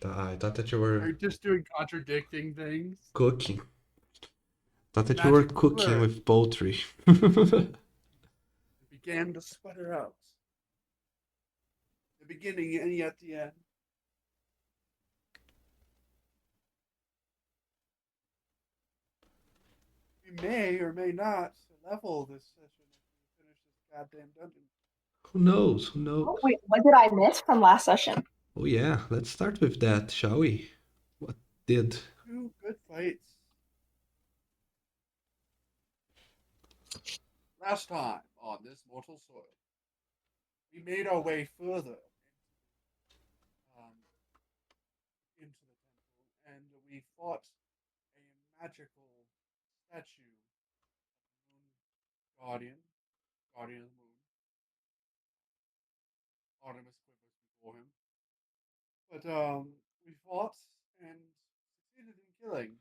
I thought that you Are were you just doing contradicting things? cooking. Thought that you were Magic cooking word with poultry. began to sputter out. The beginning and yet the end. We may or may not level this session if we finish this goddamn dungeon. Who knows? Who Oh, knows? wait, what did I miss from last session? Oh yeah, let's start with that, shall we? What did? Two good fights. Last time on this mortal soil, we made our way further into the temple, and we fought a magical statue of the moon guardian, guardian of the moon. Artemis quivers before him. But we fought and succeeded in killing.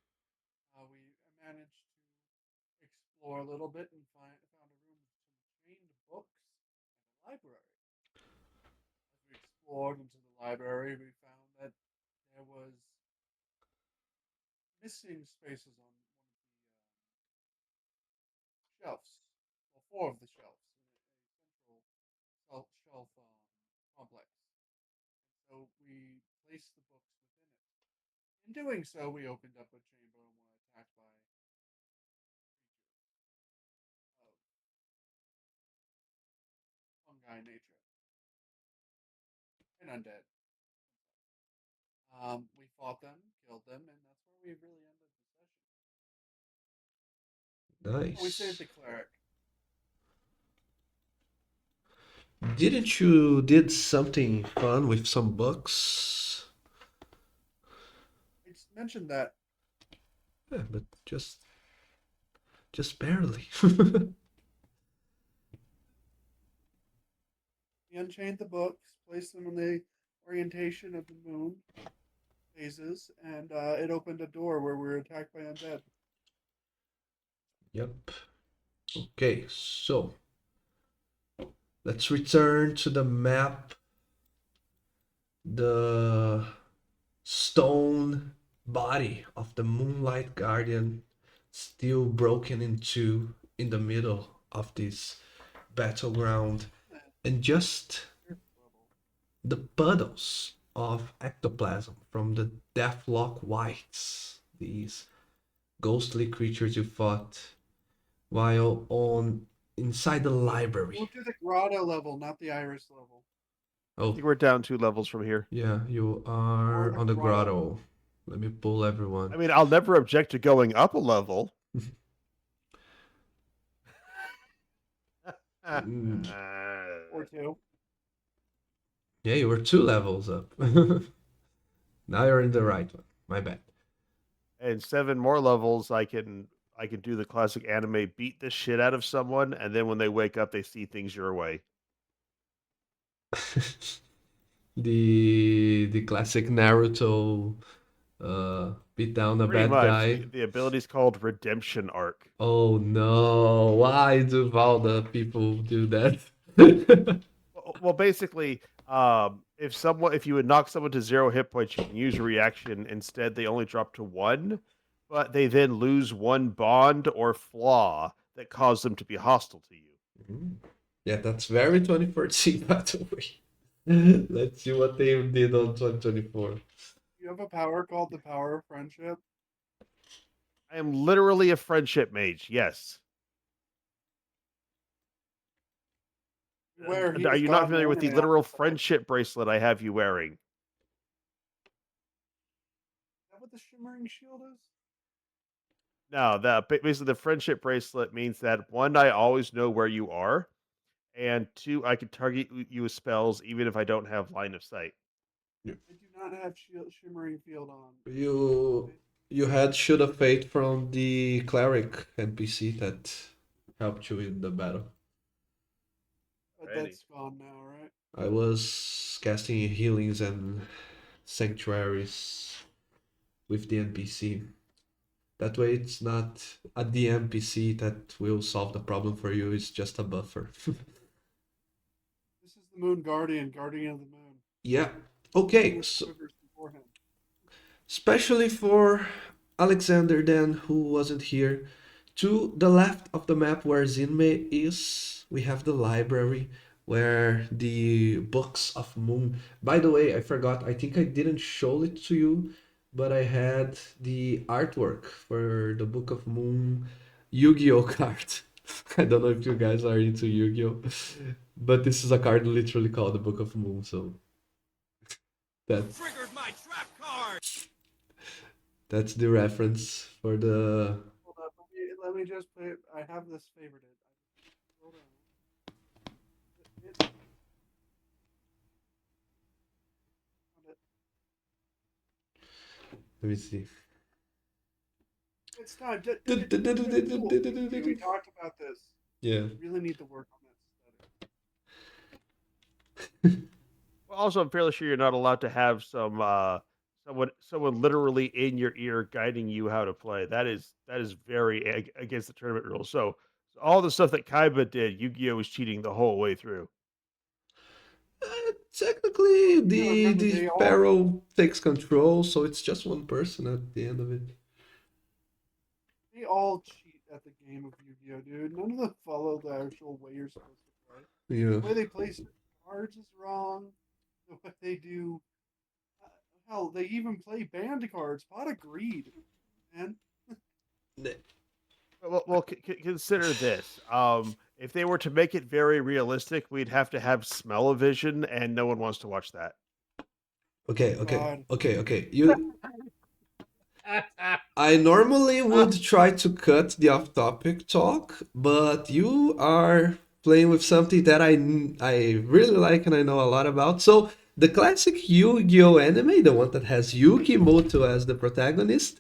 We managed to explore a little bit and found a room with some chained books and a library. As we explored into the library, we found that there was missing spaces on one of the shelves, well, four of the shelves in a central shelf complex. So we placed the books within it. In doing so, we opened up a chamber and were attacked by fungi nature and undead. We fought them, killed them, and that's where we really ended the session. Oh, we saved Nice. the cleric. Didn't you did something fun with some books? I just mentioned that. Yeah, but just barely. We unchained the books, placed them in the orientation of the moon phases, and it opened a door where we were attacked by undead. Yep. Okay, so let's return to the map. The stone body of the Moonlight Guardian still broken in two in the middle of this battleground, and just the puddles of ectoplasm from the Deathlock Whites, these ghostly creatures you fought while on inside the library. We'll do the grotto level, not the iris level. I Oh, think we're down 2 levels from here. yeah, you Or are the on the grotto. grotto. Let me pull everyone. I mean, I'll never object to going up a level. Mm, Or two. yeah, you were 2 levels up. Now you're in the right one. My bad. And 7 more levels, I can do the classic anime beat the shit out of someone, and then when they wake up, they see things your way. The classic Naruto beat down a Pretty bad much. guy. The ability's called Redemption Arc. Oh no, why do all the people do that? Well, basically, if you would knock someone to 0 hit points, you can use a reaction. Instead, they only drop to 1, but they then lose 1 bond or flaw that caused them to be hostile to you. Yeah, that's very 2014, by the way. Let's see what they did on 2024. You have a power called the power of friendship. I am literally a friendship mage. Yes. Where he Are was you not gone familiar with the normally literal after that. friendship bracelet I have you wearing? Is that what the shimmering shield is? No, basically the friendship bracelet means that 1, I always know where you are, and 2, I can target you with spells even if I don't have line of sight. I do not have shimmering field on. You you had Should of Fate from the cleric NPC that helped you in the battle. But Alrighty. that's gone now, right? I was casting healings and sanctuaries with the NPC. That way, it's not the NPC that will solve the problem for you. It's just a buffer. This is the moon guardian, guardian of the moon. Yeah. Okay. With So quivers before him. especially for Alexander then, who wasn't here. To the left of the map where Zinme is, we have the library where the books of Moon. By the way, I forgot, I think I didn't show it to you, but I had the artwork for the Book of Moon Yu-Gi-Oh card. I don't know if you guys are into Yu-Gi-Oh, but this is a card literally called the Book of Moon, so that's Triggered my trap card. that's the reference for the. Hold up. Let me just play. I have this favorited. Hold on. Found it. Let me see. It's time. We talked about this. Yeah. We really need to work on that study. Well, also, I'm fairly sure you're not allowed to have someone literally in your ear guiding you how to play. That is very against the tournament rules. So all the stuff that Kaiba did, Yu-Gi-Oh was cheating the whole way through. Technically, Yeah, the remember, the they all- Pharaoh takes control, so it's just one person at the end of it. They all cheat at the game of Yu-Gi-Oh, dude. None of them follow the actual way you're supposed to play. The Yeah. way they play certain cards is wrong. The way they do, hell, they even play banned cards. Pot of greed, man. Well, consider this. If they were to make it very realistic, we'd have to have smell-o-vision, and no one wants to watch that. Okay. God. You. I normally would try to cut the off-topic talk, but you are playing with something that I really like and I know a lot about. So the classic Yu-Gi-Oh anime, the one that has Yukimoto as the protagonist,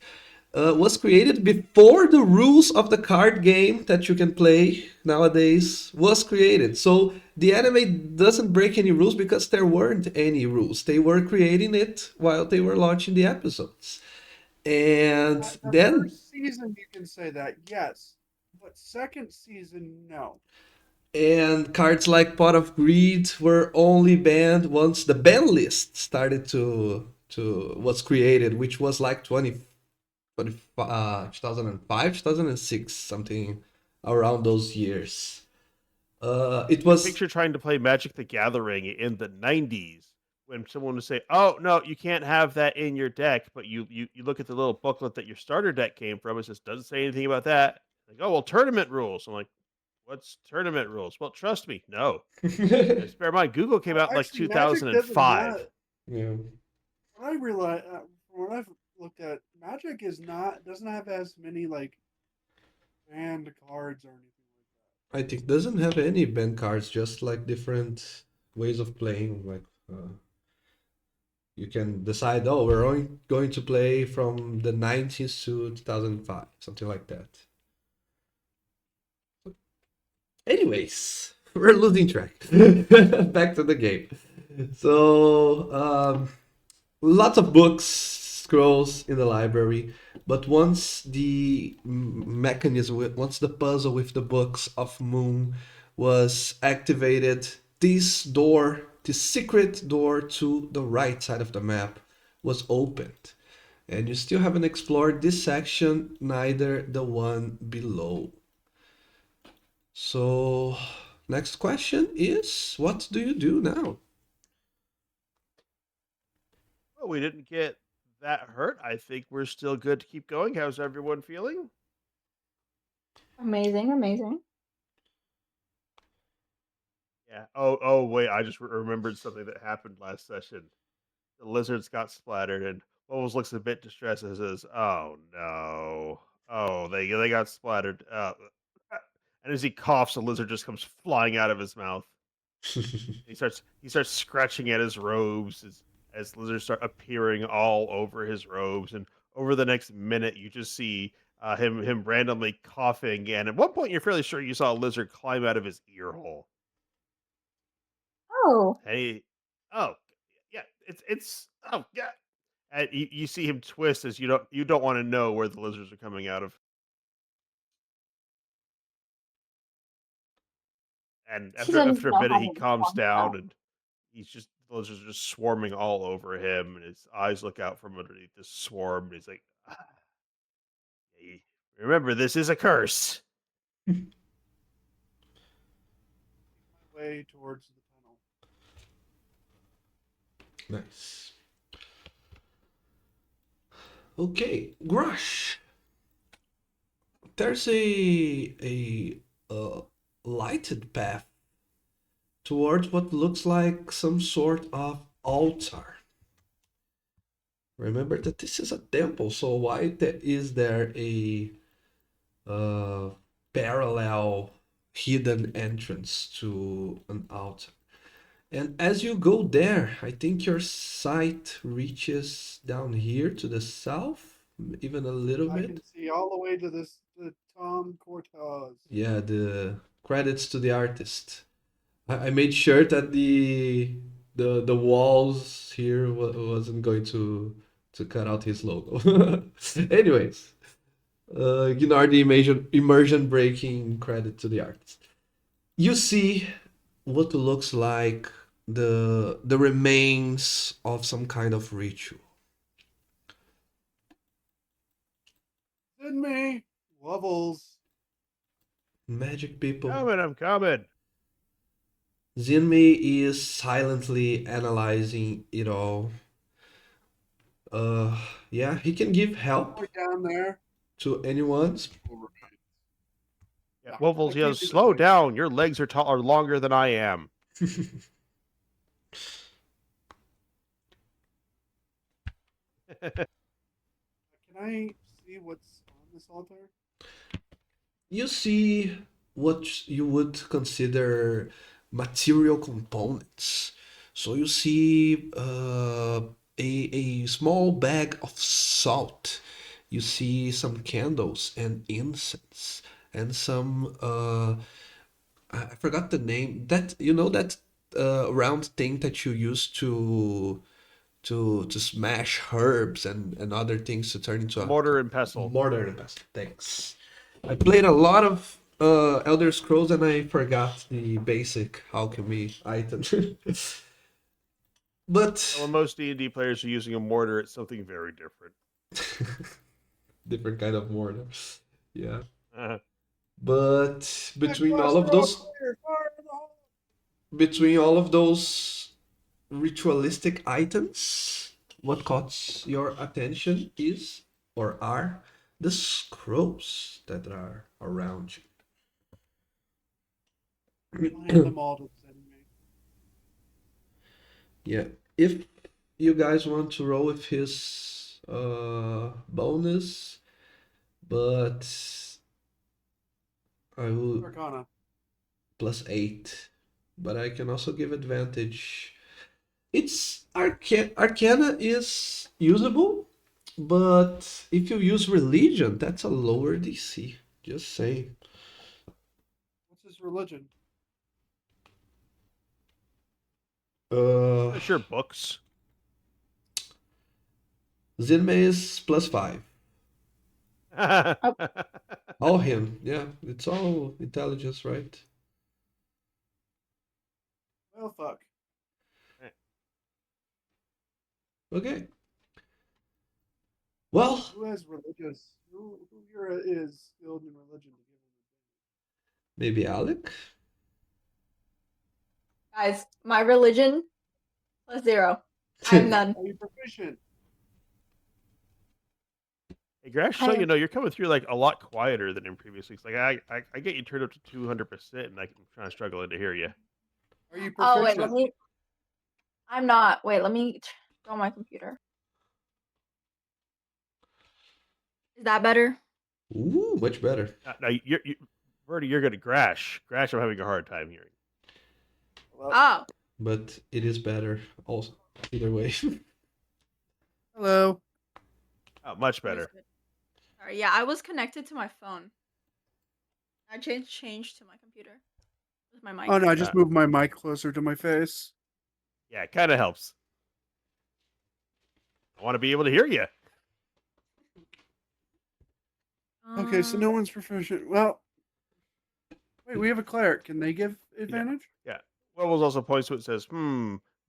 was created before the rules of the card game that you can play nowadays was created. So the anime doesn't break any rules because there weren't any rules. They were creating it while they were launching the episodes. And The then first season, you can say that, yes. But second season, no. and cards like Pot of Greed were only banned once the ban list started to was created, which was like 2005, 2006, something around those years. It was Picture trying to play Magic the Gathering in the 90s when someone would say, "Oh, no, you can't have that in your deck," but you look at the little booklet that your starter deck came from, it just doesn't say anything about that. Like, "Oh, well, tournament rules." I'm like, "What's tournament rules?" Well, trust me, no. Just bear in mind, Google came out in like Actually, Magic doesn't 2005. have- yeah. What I realize, from what I've looked at, Magic doesn't have as many like banned cards or anything like that. I think doesn't have any ban cards, just like different ways of playing. Like you can decide, oh, we're only going to play from the 90s to 2005, something like that. Anyways, we're losing track. Back to the game. So, lots of books, scrolls in the library, but once the mechanism, once the puzzle with the books of Moon was activated, this door, this secret door to the right side of the map was opened. And you still haven't explored this section, neither the one below. So, next question is, what do you do now? Well, we didn't get that hurt. I think we're still good to keep going. How's everyone feeling? Amazing. Yeah. Oh, wait. I just remembered something that happened last session. The lizards got splattered, and Bubbles looks a bit distressed and says, "Oh no! Oh, they got splattered." And as he coughs, a lizard just comes flying out of his mouth. He starts scratching at his robes as lizards start appearing all over his robes, and over the next minute, you just see him randomly coughing. And at one point, you're fairly sure you saw a lizard climb out of his ear hole. Oh, Hey, oh yeah, it's oh yeah. And you see him twist as you don't want to know where the lizards are coming out of. And he doesn't after a know minute, how he to calms respond to down that. and he's just villagers are just swarming all over him, and his eyes look out from underneath this swarm, and he's like, "Hey, remember, this is a curse." Way towards the tunnel. Nice. Okay, Grush. There's a lighted path towards what looks like some sort of altar. Remember that this is a temple, so why is there a parallel hidden entrance to an altar? And as you go there, I think your sight reaches down here to the south, even a little I bit. can see all the way to the Tom Cortez. Yeah, the credits to the artist. I made sure that the walls here wasn't going to cut out his logo. Anyways, ignore the immersion breaking credit to the artist. You see what looks like the remains of some kind of ritual. Send me levels. Magic people. I'm coming. Zinmi is silently analyzing it all. Yeah, he can give help Look down there. to anyone. Yeah, No, Wuffles I can't yells, do the "Slow voice. down! Your legs are longer than I am." Can I see what's on this altar? You see what you would consider material components. So you see a small bag of salt. You see some candles and incense and some I forgot the name. That you know that round thing that you use to smash herbs and other things to turn into a Mortar and pestle. mortar and pestle. Thanks. I played a lot of Elder Scrolls and I forgot the basic alchemy item. But When most D&D players are using a mortar, it's something very different. different kind of mortar. Yeah. Uh, But between all of Blackbuster, those fire in the hole. between all of those ritualistic items, what caught your attention is or are the scrolls that are around I'll you. hand them all to send me. Yeah, if you guys want to roll with his bonus, but I will Arcana. +8, but I can also give advantage. It's Arcana is usable, but if you use religion, that's a lower DC. Just saying. What's his religion? sure, books. Zinme is +5. All him, yeah. It's all intelligence, right? Well, fuck. Okay. Well, Who has religious? Who here is skilled in religion to give him maybe Alec? Guys, my religion +0. I have none. Are you proficient? Hey, Grash, so you know, you're coming through like a lot quieter than in previous weeks. Like I get you turned up to 200%, and I'm kind of struggling to hear you. Are you proficient? Oh wait, I'm not. Wait, let me go on my computer. Is that better? Ooh, much better. Now, Verdi, you're good at Grash. Grash, I'm having a hard time hearing. Well, Oh, But it is better also. Either way. hello. Oh, much it was better. good. Sorry, yeah, I was connected to my phone. I changed to my computer. With my mic. Oh no, I just moved my mic closer to my face. Yeah, it kind of helps. I want to be able to hear you. Okay, so no one's proficient. Well, wait, we have a cleric. Can they give advantage? Wells also points to it and says,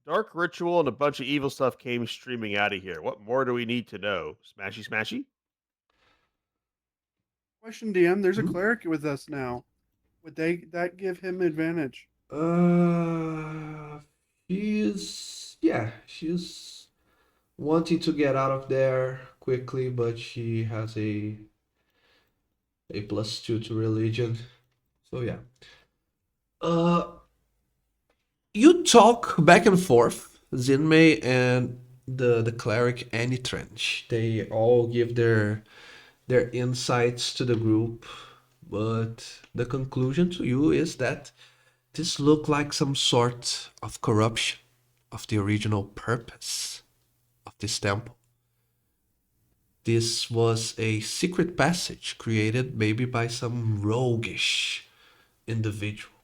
Dark ritual and a bunch of evil stuff came streaming out of here. What more do we need to know? Smashy, smashy. Question, DM. There's a Mhm. cleric with us now. Would that give him advantage? Uh, she's wanting to get out of there quickly, but she has a +2 to religion. So yeah. Uh, you talk back and forth, Zinmei and the cleric Annie Trench. They all give their insights to the group, but the conclusion to you is that this looked like some sort of corruption of the original purpose of this temple. This was a secret passage created maybe by some roguish individual.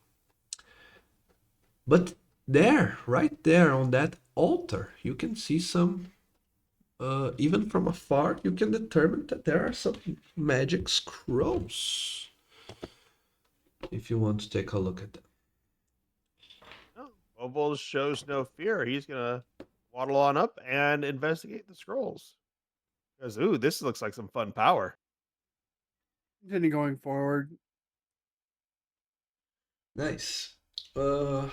But there, right there on that altar, you can see some, even from afar, you can determine that there are some magic scrolls. If you want to take a look at them. No, Bobo shows no fear. He's gonna waddle on up and investigate the scrolls. Because ooh, this looks like some fun power. Continue going forward. Nice. Uh,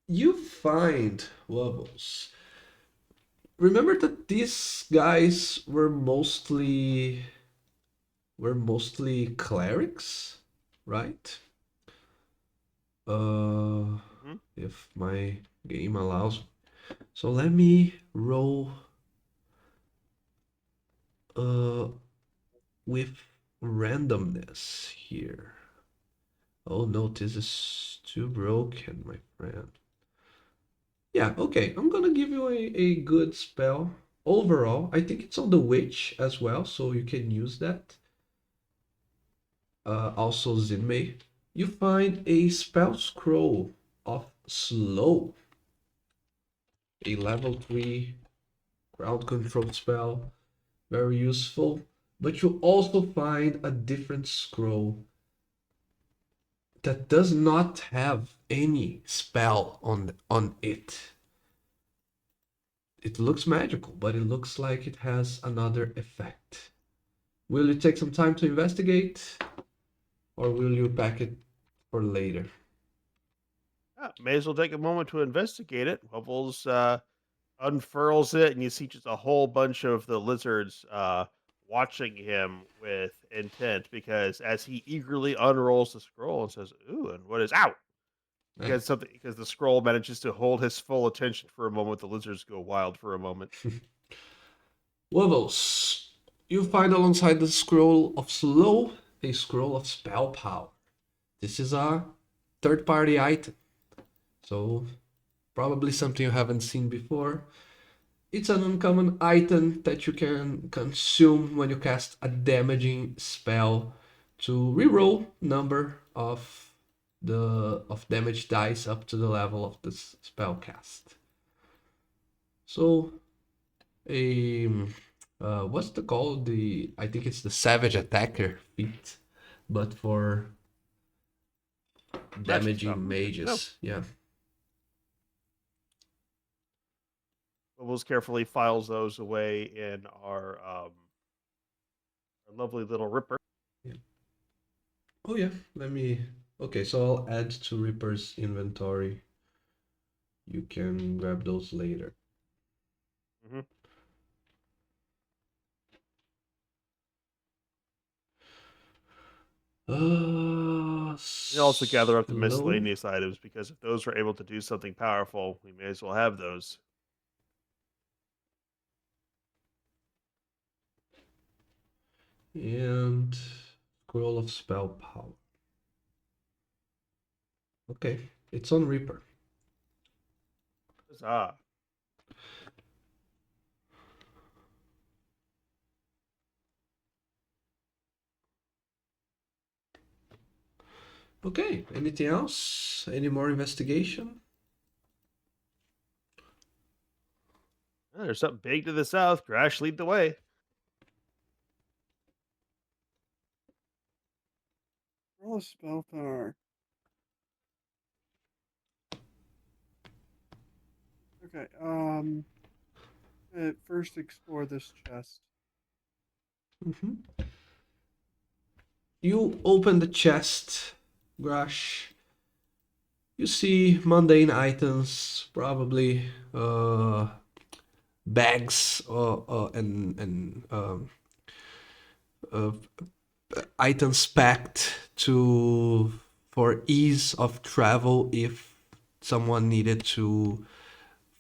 you find Wubbles. Remember that these guys were mostly clerics, right? Hmm. If my game allows. So let me roll uh with randomness here. Oh no, this is too broken, my friend. Yeah, okay. I'm gonna give you a good spell. Overall, I think it's on the witch as well, so you can use that. Also Zinmei. You find a spell scroll of slow. A level 3 crowd control spell. Very useful. But you also find a different scroll that does not have any spell on it. It looks magical, but it looks like it has another effect. Will you take some time to investigate, or will you pack it for later? Yeah, may as well take a moment to investigate it. Bubbles unfurls it, and you see just a whole bunch of the lizards watching him with intent. Because as he eagerly unrolls the scroll and says, "Ooh, and what is out?" Because the scroll manages to hold his full attention for a moment, the lizards go wild for a moment. Wobbles, you find alongside the scroll of slow a scroll of spell power. This is a third-party item, so probably something you haven't seen before. It's an uncommon item that you can consume when you cast a damaging spell to reroll number of damage dice up to the level of the spell cast. So a what's the call? I think it's the Savage Attacker feat, but for Magic stuff. damaging Good to know. mages. Yeah. Bubbles carefully files those away in our lovely little Ripper. Yeah. Oh yeah. Let me. Okay, so I'll add to Reaper's inventory. You can grab those later. Hmm. We also gather up the Slow. miscellaneous items because if those are able to do something powerful, we may as well have those. And scroll of spell power. Okay, it's on Reaper. Ah, Okay, anything else? Any more investigation? there's something big to the south. Crash, lead the way. Roll a spell power. Okay. First explore this chest. Mhm. You open the chest, Grash. You see mundane items, probably bags and uh, items packed to for ease of travel if someone needed to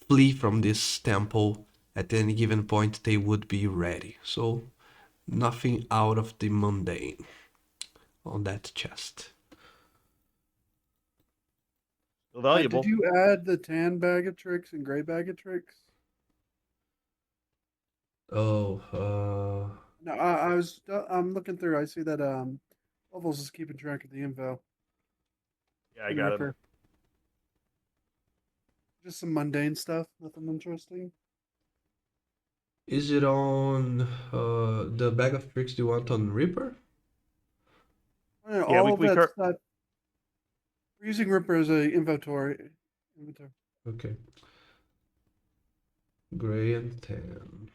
flee from this temple at any given point they would be ready. So nothing out of the mundane on that chest. Still valuable. Did you add the tan bag of tricks and gray bag of tricks? Oh, No, I'm looking through. I see that Bubbles is keeping track of the info. Yeah, I in got him. Ripper. Just some mundane stuff, nothing interesting. is it on the bag of tricks you want on Reaper? I don't know, Yeah, all we- of we that cur- stuff. We're using Ripper as a inventory. Okay. Gray and tan.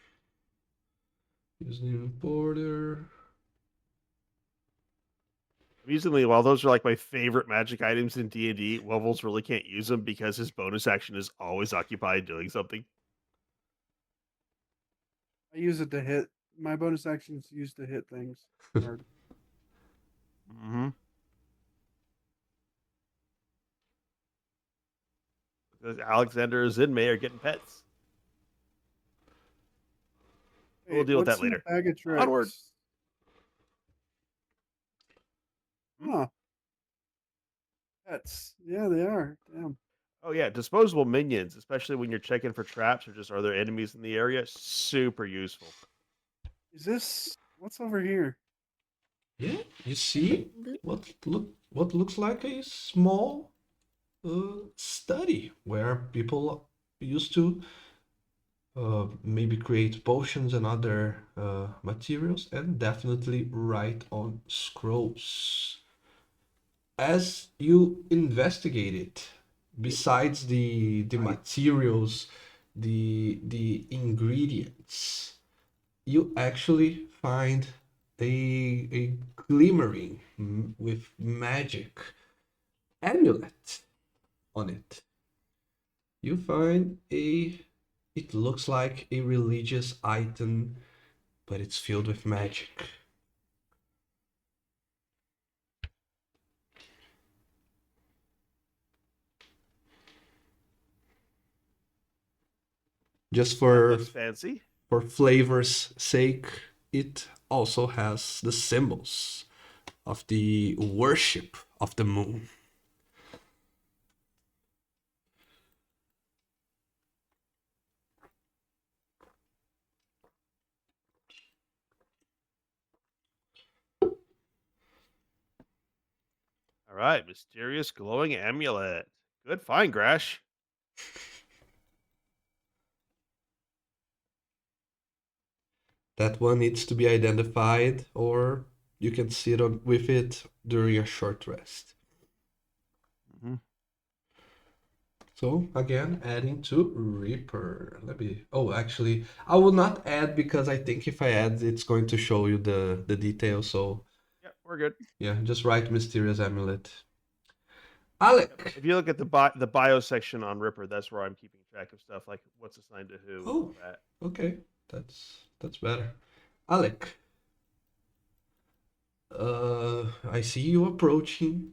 Use new border. Amusingly, while those are like my favorite magic items in D&D, Wevels really can't use them because his bonus action is always occupied doing something. I use it to hit. My bonus actions used to hit things hard. Mm-hmm. Because Alexander and Zinmei are getting pets. We'll deal with what's that later. In the bag of tricks? Onward. Huh. Pets. Yeah, they are. Damn. Oh yeah, disposable minions, especially when you're checking for traps or just are there enemies in the area, super useful. Is this what's over here? Yeah, you see what looks like a small study where people used to maybe create potions and other materials and definitely write on scrolls. As you investigate it, besides the materials, the ingredients, you actually find a glimmering with magic amulet on it. You find it looks like a religious item, but it's filled with magic. Just That looks fancy. for flavor's sake, it also has the symbols of the worship of the moon. All right, mysterious glowing amulet. Good find, Grash. That one needs to be identified, or you can sit on with it during a short rest. Mm-hmm. So again, adding to Reaper. Let me. Oh, actually, I will not add because I think if I add, it's going to show you the details. So Yep, we're good. yeah, just write mysterious amulet. Alec. If you look at the bio section on Ripper, that's where I'm keeping track of stuff like what's assigned to who. Oh, That. okay, that's better. Alec. I see you approaching.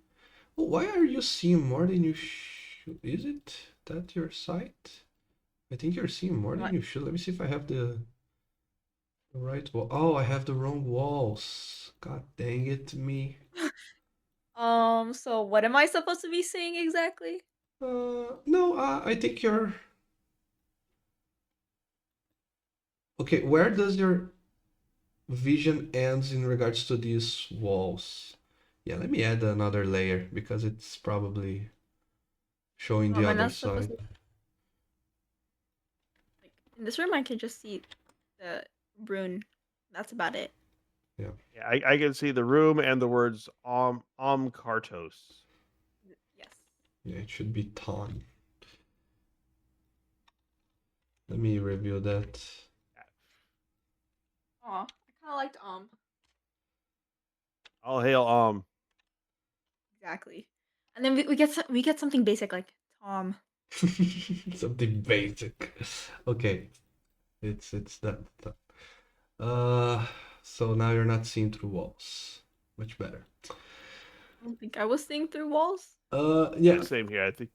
Oh, why are you seeing more than you should? Is it that your sight? I think you're seeing more than What? you should. Let me see if I have the right wall. Oh, I have the wrong walls. God dang it, me. So what am I supposed to be seeing exactly? No, I think you're. Okay, where does your vision ends in regards to these walls? Yeah, let me add another layer because it's probably showing the Am I other not supposed side. to like in this room I can just see the rune. That's about it. Yeah, I can see the room and the words Kartos. Yes. Yeah, it should be Ton. Let me review that. Aw, I kind of liked All hail exactly. And then we get something basic like Tom. Something basic. Okay, it's that. So now you're not seeing through walls. Much better. I don't think I was seeing through walls. Yeah. Same here, I think.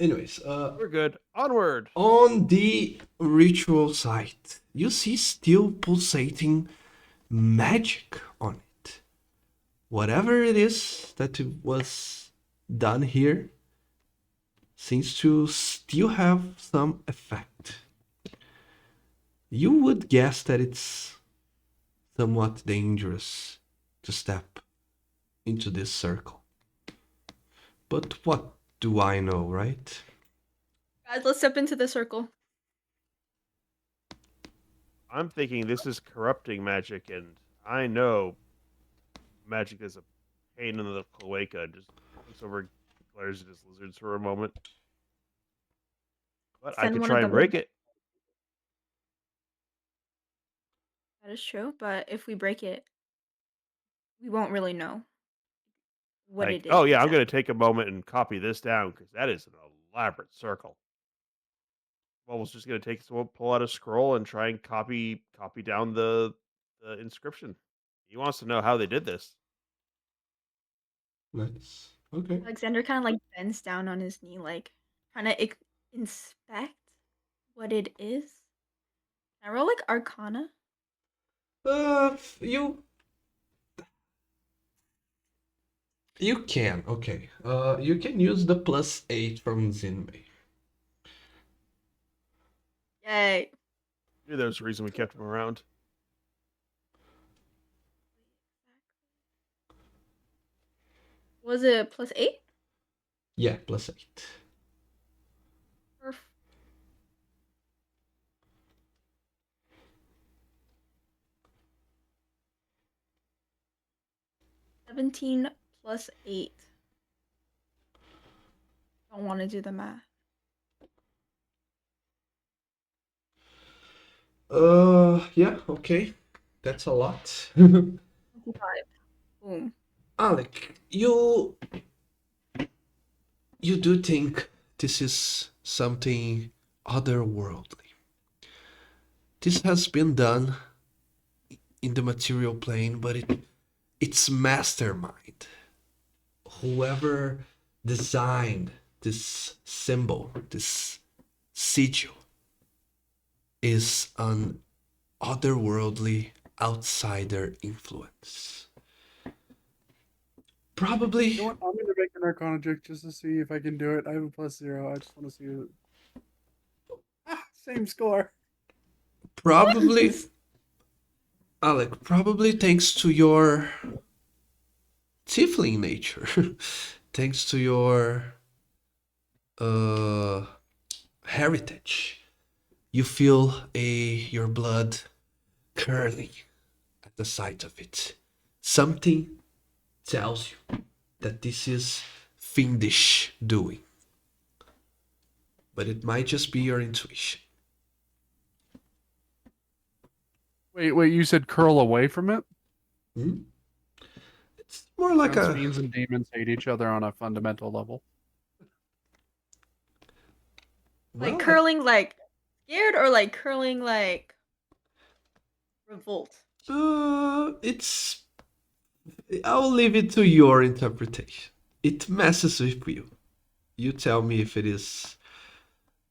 Anyways, We're good. Onward. on the ritual site, you see still pulsating magic on it. Whatever it is that was done here seems to still have some effect. You would guess that it's somewhat dangerous to step into this circle. But what do I know, right? Guys, let's step into the circle. I'm thinking this is corrupting magic, and I know magic is a pain in the cloaca. Just looks over, glares at his lizards for a moment. But I Send could one try of and them break in. it. That is true, but if we break it, we won't really know what Like, it is. oh yeah, I'm exactly. going to take a moment and copy this down because that is an elaborate circle. Well, was just going to take someone, pull out a scroll, and try and copy down the inscription. He wants to know how they did this. Nice. Okay. Alexander kind of like bends down on his knee, like trying to inspect what it is. Can I roll like Arcana? You can. Okay. You can use the +8 from Zinmei. Yay! Maybe there's a reason we kept him around. Was it +8? Yeah, +8. Or 17 plus 8. Don't want to do the math. Yeah. Okay. That's a lot. 25. Boom. Alec, you do think this is something otherworldly. This has been done in the material plane, but it's mastermind. Whoever designed this symbol, this sigil, is an otherworldly outsider influence. Probably. You know what? I'm gonna make an Arcana check just to see if I can do it. I have a +0. I just want to see it. Same score. Probably, Alec, probably thanks to your tiefling nature. Thanks to your heritage. You feel your blood curdling at the sight of it. Something tells you that this is fiendish doing. But it might just be your intuition. Wait, you said curl away from it? Hmm? It's more like Sounds a fiends and demons hate each other on a fundamental level. Like well, curling like scared or like curling like revolt? it's. I'll leave it to your interpretation. It messes with you. You tell me if it is,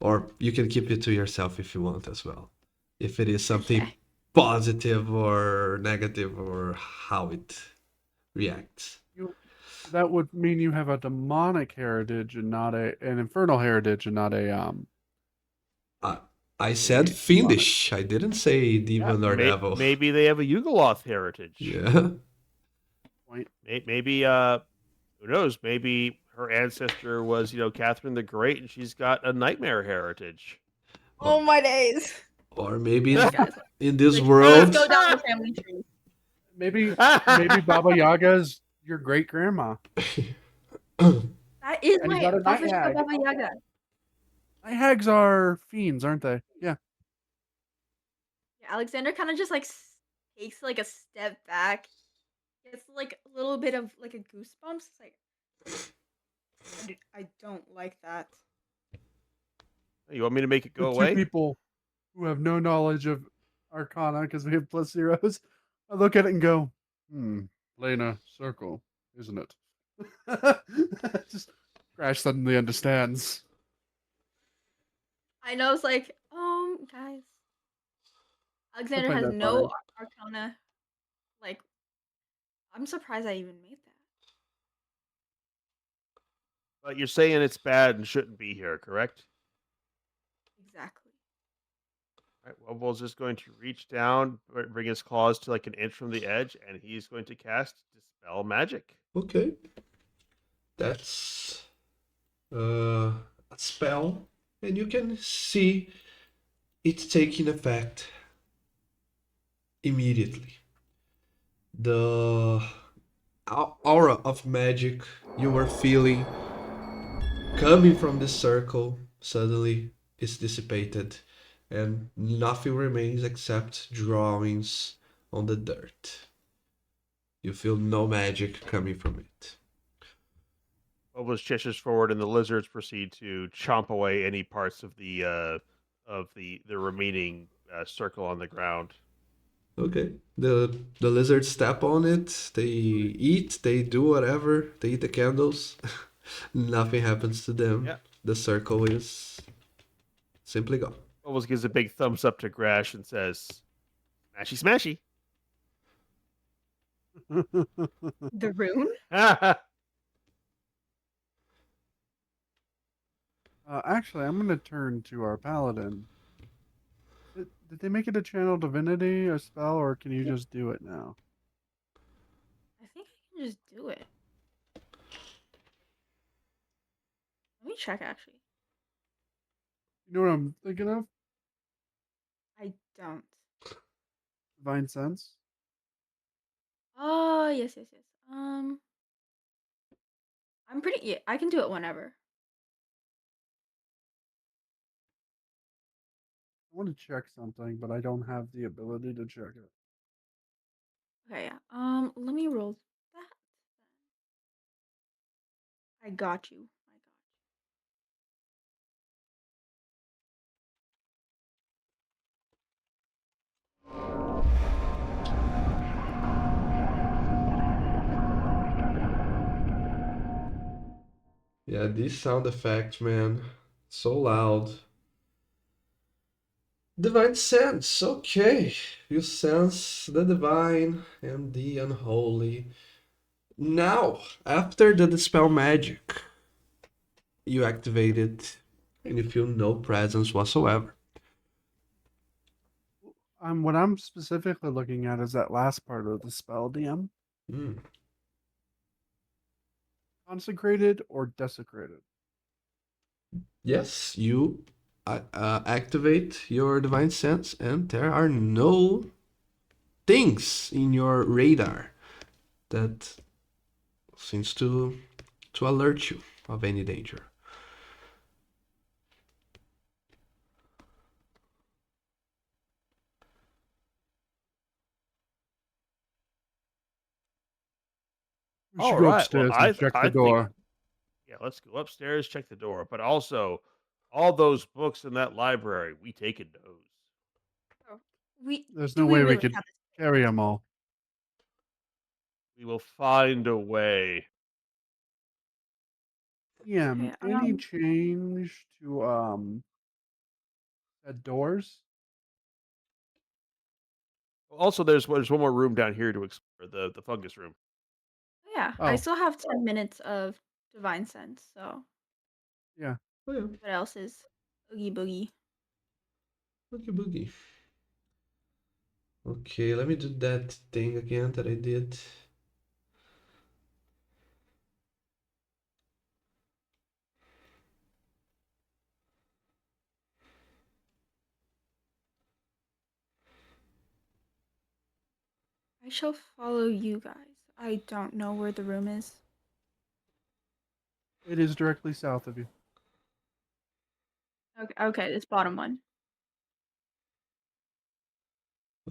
or you can keep it to yourself if you want as well. If it is something Okay. positive or negative, or how it reacts. That would mean you have a demonic heritage and not an infernal heritage and not a I said fiendish. I didn't say demon or devil. Maybe they have a Yugoloth heritage. Yeah. point. Maybe who knows? Maybe her ancestor was, Catherine the Great, and she's got a nightmare heritage. Oh my days. Or maybe Guys, in this let's world. go down the family tree. Maybe Baba Yaga's your great grandma. That is And you my got a night official hag. Baba Yaga. Night hags are fiends, aren't they? Yeah. Yeah, Alexander kind of just like takes like a step back. Gets like a little bit of like a goosebumps. It's like I don't like that. You want me to make it The go two away? people who have no knowledge of Arcana because we have plus zeros, I look at it and go, playing a circle, isn't it? Just Crash suddenly understands. I know it's like, guys. Alexander find has that no funny. Arcana. Like, I'm surprised I even made that. But you're saying it's bad and shouldn't be here, correct? Exactly. All right, Wubbles is going to reach down, bring his claws to like an inch from the edge, and he's going to cast Dispel Magic. Okay. That's a spell, and you can see it taking effect immediately. The aura of magic you were feeling coming from this circle suddenly is dissipated, and nothing remains except drawings on the dirt. You feel no magic coming from it. Wubbles gestures forward, and the lizards proceed to chomp away any parts of the remaining circle on the ground. Okay. The lizards step on it, they eat, they do whatever, they eat the candles. Nothing happens to them. Yeah. The circle is simply gone. Wubbles gives a big thumbs up to Grash and says, "Smashy, The rune? smashy." Actually, I'm going to turn to our paladin. Did they make it a channel divinity, a spell, or can you just do it now? I think I can just do it. Let me check actually. You know what I'm thinking of? I don't. Divine sense. Oh, yes. I'm pretty. Yeah, I can do it whenever. I want to check something, but I don't have the ability to check it. Okay, yeah. Let me roll that. I got you. Yeah, these sound effects, man. So loud. Divine sense. Okay. You sense the divine and the unholy. Now, after the dispel magic, you activate it and you feel no presence whatsoever. What I'm specifically looking at is that last part of the spell, DM. Hmm. Consecrated or desecrated? Yes, you activate your divine sense, and there are no things in your radar that seems to alert you of any danger. We All should go right. Well, upstairs and check the I think door. yeah. Let's go upstairs, check the door, but also all those books in that library. We taking those. Oh, we There's do no we way we really could have this? carry them all. We will find a way. DM, Okay, any change to at doors? Also, there's one more room down here to explore the fungus room. yeah, Oh. I still have 10 minutes of divine sense. So Yeah. Oh yeah, what else is oogie boogie? boogie boogie. Okay, let me do that thing again that I did. I shall follow you guys. I don't know where the room is. It is directly south of you. Okay, this bottom one.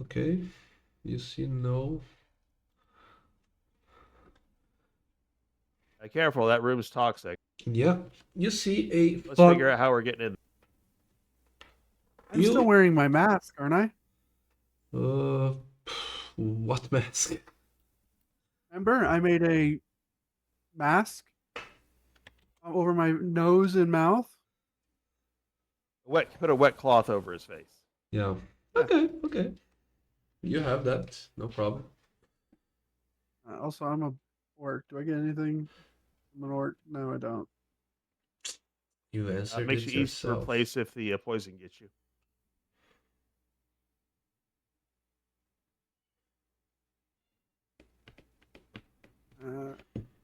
Okay, you see no. Careful, that room's toxic. Yeah, you see a Let's fog. figure out how we're getting in. I'm still wearing my mask, aren't I? Uh, what mask? Remember, I made a mask over my nose and mouth. Put a wet cloth over his face. Yeah. Yeah. Okay. You have that, no problem. Also, I'm a orc. Do I get anything? I'm an orc. No, I don't. You answered Makes it you easy to yourself. replace if the poison gets you.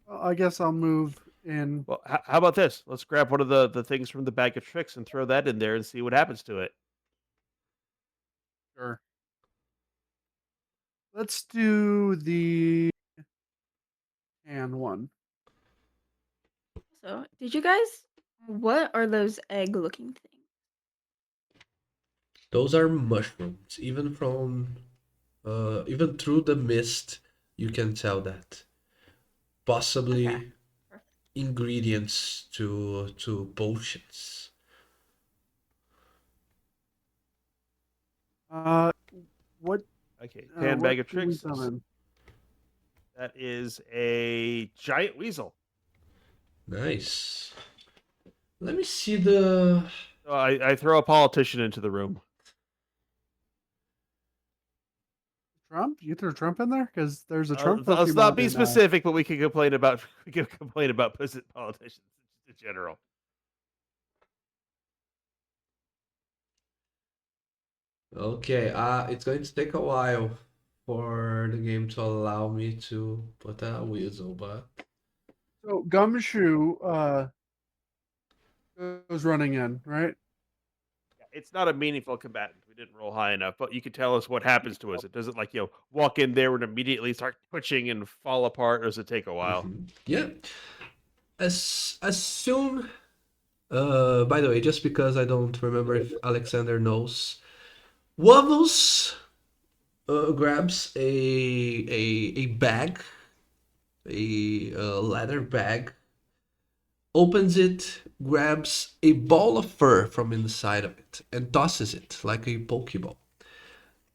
Well, I guess I'll move in. Well, how about this? Let's grab one of the things from the bag of tricks and throw that in there and see what happens to it. Sure. Let's do the can one. So, did you guys? What are those egg-looking things? Those are mushrooms. Even through the mist, you can tell that. Possibly Okay. Perfect. ingredients to potions. What? Okay, can bag of what do we tricks. summon? That is a giant weasel. Nice. Let me see the. So I throw a politician into the room. Trump? You threw Trump in there because there's a Trump. Let's not Pokemon be in, specific, but we can complain about politicians in general. Okay, it's going to take a while for the game to allow me to put a weasel, but So Gumshoe goes running in, right? It's not a meaningful combatant. We didn't roll high enough, but you can tell us what happens to us. It doesn't walk in there and immediately start twitching and fall apart, or does it take a while? yeah. As soon by the way, just because I don't remember if Alexander knows, Wobbles grabs a bag, a leather bag, opens it, grabs a ball of fur from inside of it, and tosses it like a Pokeball.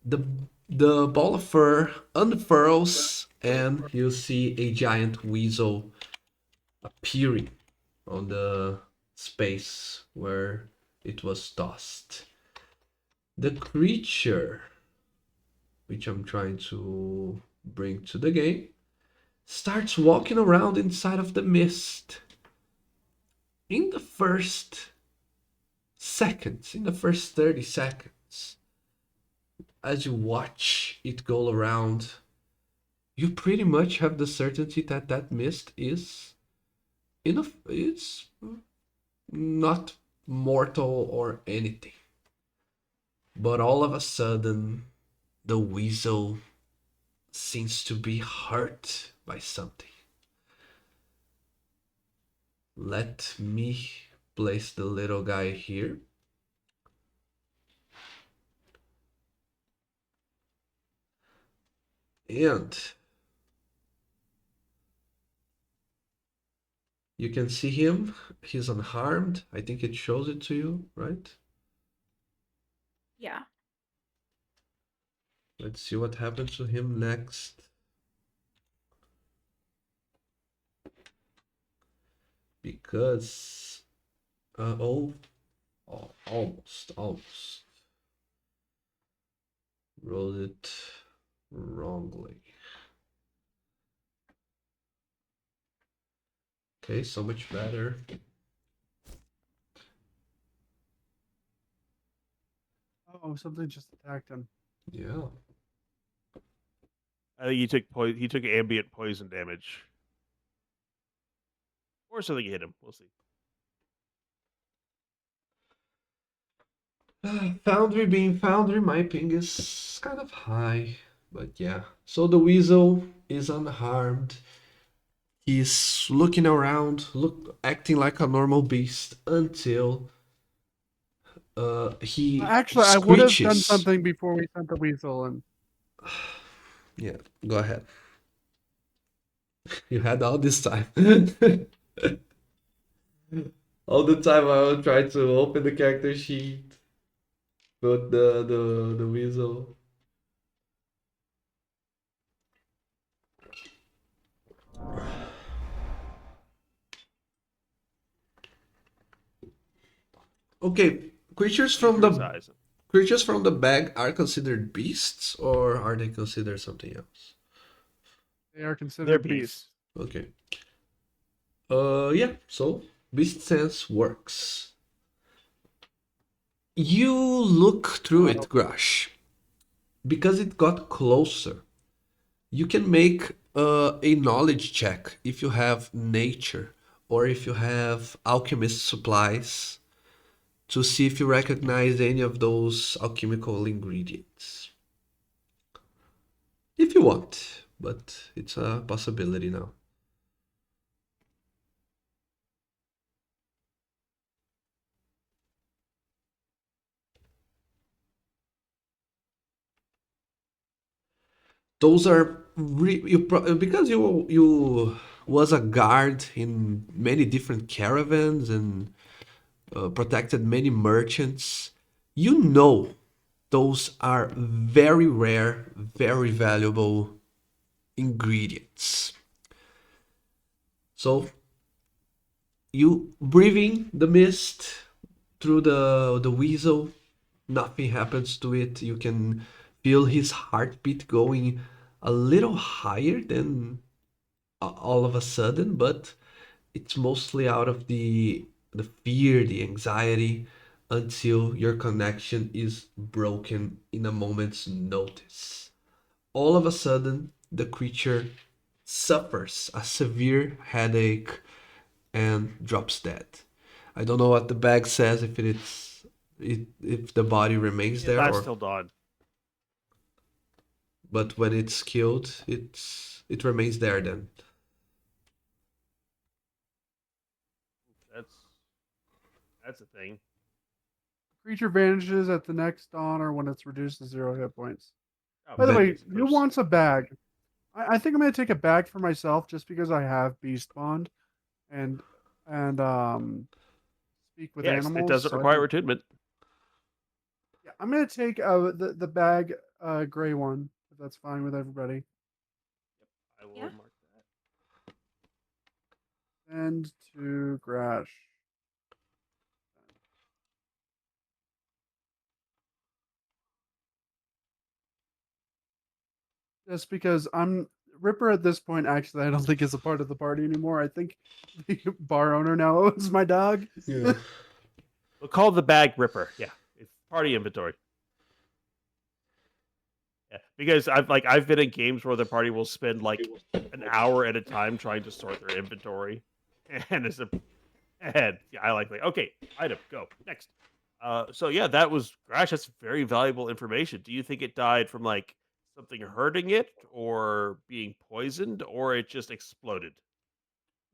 The ball of fur unfurls, and you see a giant weasel appearing on the space where it was tossed. The creature, which I'm trying to bring to the game, starts walking around inside of the mist. In the first seconds, in the first 30 seconds, as you watch it go around, you pretty much have the certainty that that mist is it's not mortal or anything. But all of a sudden, the weasel seems to be hurt by something. Let me place the little guy here. And you can see him. He's unharmed. I think it shows it to you, right? Yeah. Let's see what happens to him next. Because almost rolled it wrongly. Okay, so much better. Oh, something just attacked him. Yeah. I think he took ambient poison damage, or something hit him. We'll see. Foundry being Foundry, my ping is kind of high, but yeah. So the weasel is unharmed. He's looking around, acting like a normal beast until he Actually, I would have done screeches. something before we sent the weasel in. Yeah, go ahead. You had all this time. All the time I will try to open the character sheet, put the weasel. Okay, Criticize. creatures from the bag are considered beasts, or are they considered something else? They are considered They're beasts. beasts. Okay. Yeah, so beast sense works. You look through it, Grash. Because it got closer, you can make a knowledge check if you have nature or if you have alchemist supplies to see if you recognize any of those alchemical ingredients. If you want, but it's a possibility now. Those are because you was a guard in many different caravans and protected many merchants. You know those are very rare, very valuable ingredients. So you breathing the mist through the weasel, nothing happens to it. You can feel his heartbeat going a little higher than all of a sudden, but it's mostly out of the fear, the anxiety, until your connection is broken in a moment's notice. All of a sudden, the creature suffers a severe headache and drops dead. I don't know what the bag says if the body remains there That's or still dawn. but when it's killed, it remains there then. That's a thing. Creature vanishes at the next dawn or when it's reduced to 0 hit points. Oh, By the way, of who course. wants a bag? I think I'm gonna take a bag for myself just because I have Beast Bond and speak with Yes, animals. it doesn't so I require think- attunement. Yeah, I'm gonna take the bag gray one if that's fine with everybody. I will Yeah. mark that. And to Grash. Just because I'm Ripper at this point, actually, I don't think is a part of the party anymore. I think the bar owner now owns my dog. Yeah. We'll call the bag Ripper. Yeah, it's party inventory. Yeah, because I've been in games where the party will spend like an hour at a time trying to sort their inventory, and it's a and yeah, I like okay, item go next. So yeah, that was Grash. That's very valuable information. Do you think it died from like something hurting it, or being poisoned, or it just exploded?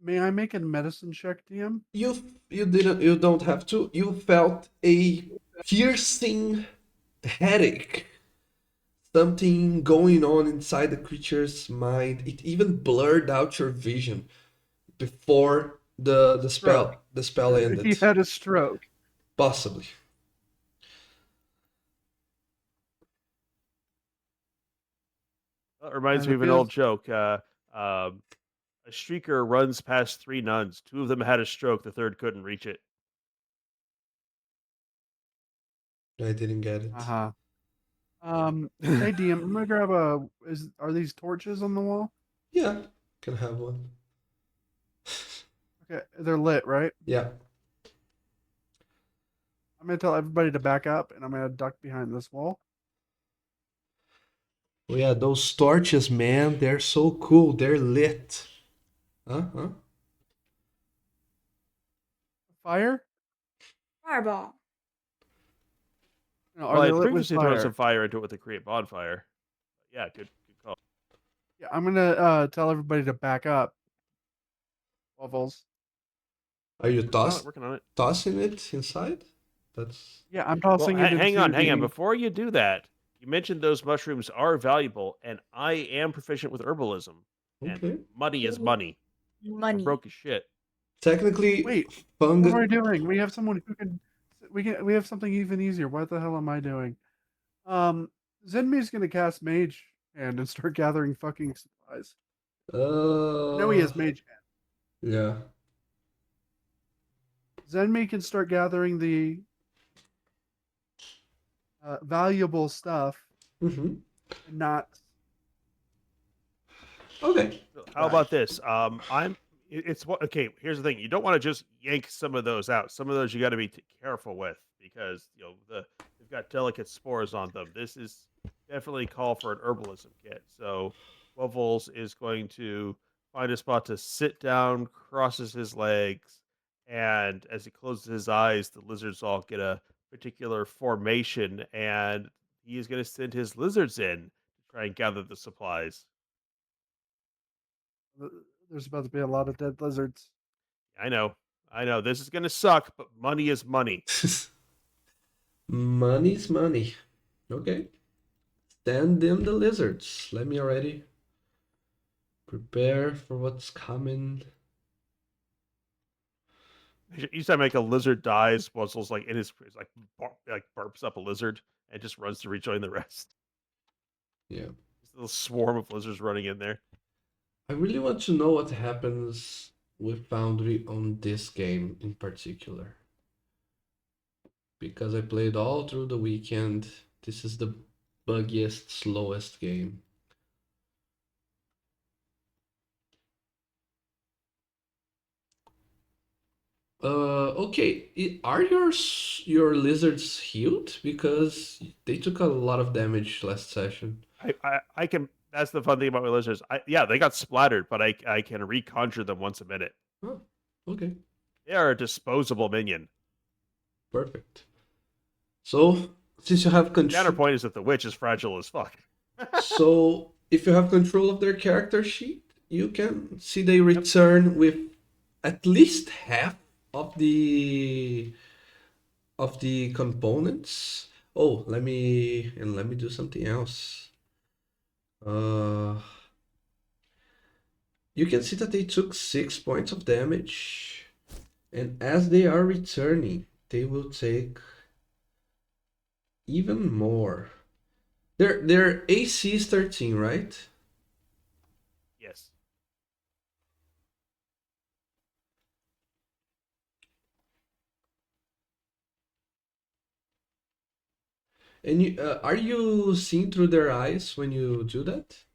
May I make a medicine check, DM? You don't have to. You felt a piercing headache. Something going on inside the creature's mind. It even blurred out your vision before the spell He ended. had a stroke. Possibly. That reminds And me it of an feels- old joke. A streaker runs past 3 nuns. 2 of them had a stroke. The third couldn't reach it. I didn't get it. Uh-huh. Hey DM, I'm gonna grab are these torches on the wall? Yeah, can have one. Okay, they're lit, right? Yeah. I'm gonna tell everybody to back up and I'm gonna duck behind this wall. Oh yeah, those torches, man, they're so cool. They're lit. Huh? Fire? Fireball. No, Well, are I they lit with previously thrown fire? some fire into it with the create bonfire. Yeah, good call. Yeah, I'm gonna tell everybody to back up. Waffles. Are you Working on it. tossing it inside? That's Yeah, I'm Well, tossing it hang into on, hang on. the. Before you do that, you mentioned those mushrooms are valuable, and I am proficient with herbalism, and okay. money is Ooh, money. I'm money. broke as shit. Technically, Wait, what am fungus. I doing? We have someone who can. We have something even easier. What the hell am I doing? Zenmi's gonna cast Mage Hand and start gathering fucking supplies. I know he has Mage Hand. Yeah. Zenmi can start gathering the valuable stuff Mm-hmm. and not. Okay. So how about this? It's what? Okay, here's the thing. You don't want to just yank some of those out. Some of those you got to be careful with because they've got delicate spores on them. This is definitely call for an herbalism kit. So Wovels is going to find a spot to sit down, crosses his legs, and as he closes his eyes, the lizards all get a particular formation, and he is going to send his lizards in to try and gather the supplies. There's about to be a lot of dead lizards. I know. I know. This is going to suck, but money is money. Money's money. Okay. Stand them the lizards. Let me already prepare for what's coming. Each time like a lizard dies, Wuzzle's like in his like burps up a lizard and just runs to rejoin the rest. Yeah. This little swarm of lizards running in there. I really want to know what happens with Foundry on this game in particular. Because I played all through the weekend. This is the buggiest, slowest game. Okay. Are your lizards healed? Because they took a lot of damage last session. I can. That's the fun thing about my lizards. Yeah, they got splattered, but I can reconjure them once a minute. Oh, okay. They are a disposable minion. Perfect. So, since you have control, Counterpoint is that the witch is fragile as fuck. so if you have control of their character sheet, you can see they return with at least half of the components. Oh, let me do something else. You can see that they took 6 points of damage, and as they are returning, they will take even more. Their AC is 13, right? Yes. And are you seeing through their eyes when you do that?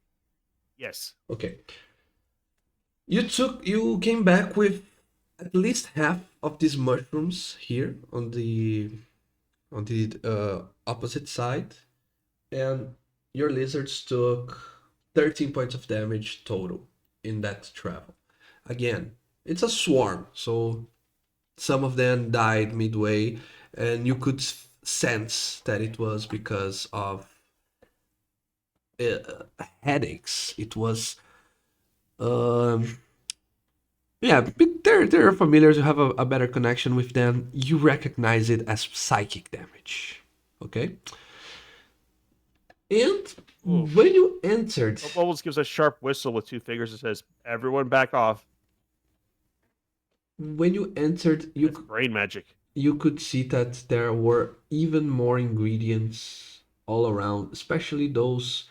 Yes. Okay. You came back with at least half of these mushrooms here on the opposite side, and your lizards took 13 points of damage total in that travel. Again, it's a swarm, so some of them died midway, and you could sense that it was because of headaches. It was um, yeah, they're familiar to have a better connection with them. You recognize it as psychic damage. Okay? And Ooh. when you entered, Bubbles gives a sharp whistle with two fingers and says, "Everyone back off." you It's brain magic. you could see that there were even more ingredients all around, especially those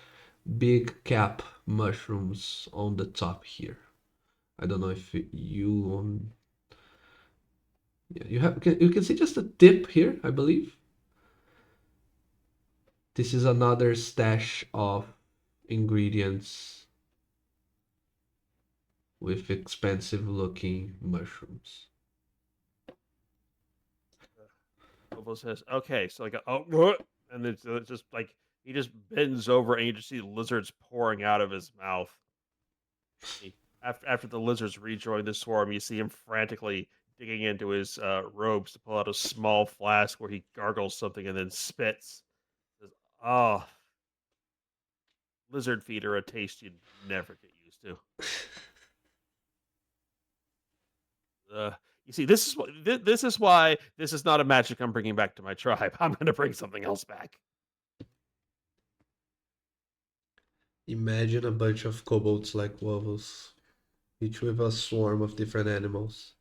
big cap mushrooms on the top here. I don't know if you yeah, you can see just a tip here, I believe. This is another stash of ingredients with expensive looking mushrooms. Bubbles says, "Okay." So like, oh, and it's just like he just bends over and you just see lizards pouring out of his mouth. After the lizards rejoin the swarm, you see him frantically digging into his robes to pull out a small flask where he gargles something and then spits. Says, "Oh, lizard feet are a taste you'd never get used to." Uh, You see, this is why this is not a magic I'm bringing back to my tribe. I'm going to bring something else back. Imagine a bunch of kobolds like Wovos, each with a swarm of different animals.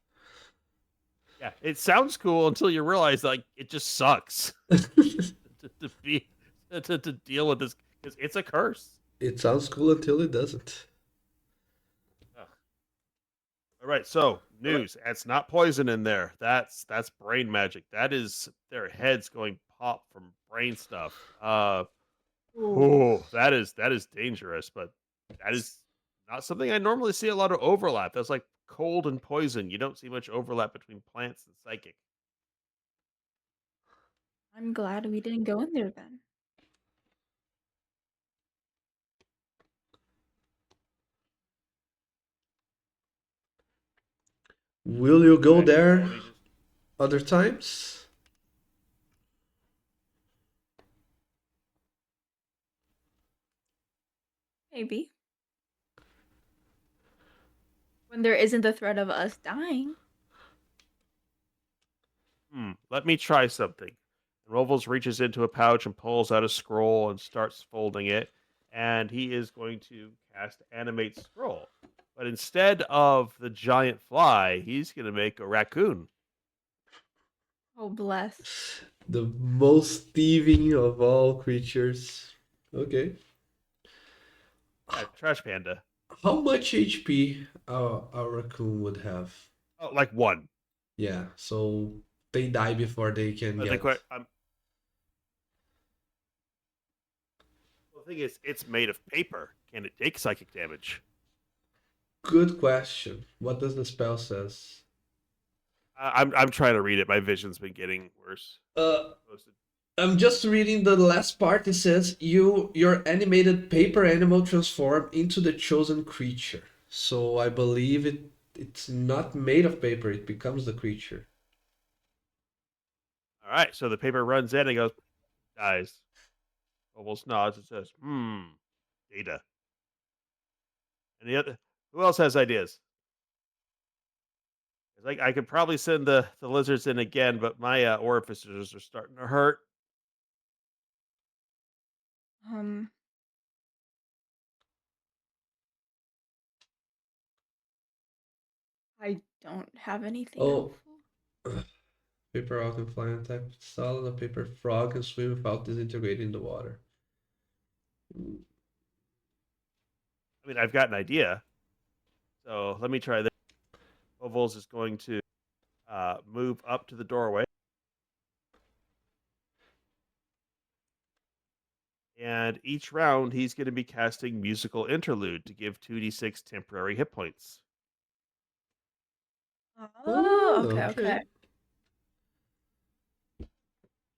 Yeah, it sounds cool until you realize like it just sucks to be to deal with this because it's a curse. It sounds cool until it doesn't. Ugh. All right, so news. It's not poison in there. That's brain magic. That is their heads going pop from brain stuff. Ooh. That is dangerous, but that is not something I normally see a lot of overlap. That's like cold and poison. You don't see much overlap between plants and psychic. I'm glad we didn't go in there then. Will you go All right, so there let me just other times? Maybe. When there isn't the threat of us dying. let me try something. And Rovals reaches into a pouch and pulls out a scroll and starts folding it. And he is going to cast Animate Scroll. But instead of the giant fly, he's going to make a raccoon. Oh, bless. The most thieving of all creatures. Okay. Trash panda. How much HP a raccoon would have? Oh, like one. Yeah, so they die before they can But get. the thing is, it's made of paper. Can it take psychic damage? Good question. What does the spell says? I'm trying to read it. My vision's been getting worse. I'm just reading the last part. It says your animated paper animal transform into the chosen creature. So I believe it's not made of paper. It becomes the creature. All right, so the paper runs in and goes, dies. Almost nods and says, data. And the other, who else has ideas? 'Cause I could probably send the lizards in again, but my orifices are starting to hurt. Um, I don't have anything Oh, helpful. paper rock can fly and attack solid. A paper frog can swim without disintegrating in the water. I mean, I've got an idea. So let me try this. Ovals is going to move up to the doorway. And each round, he's going to be casting Musical Interlude to give 2d6 temporary hit points. Oh, okay, okay.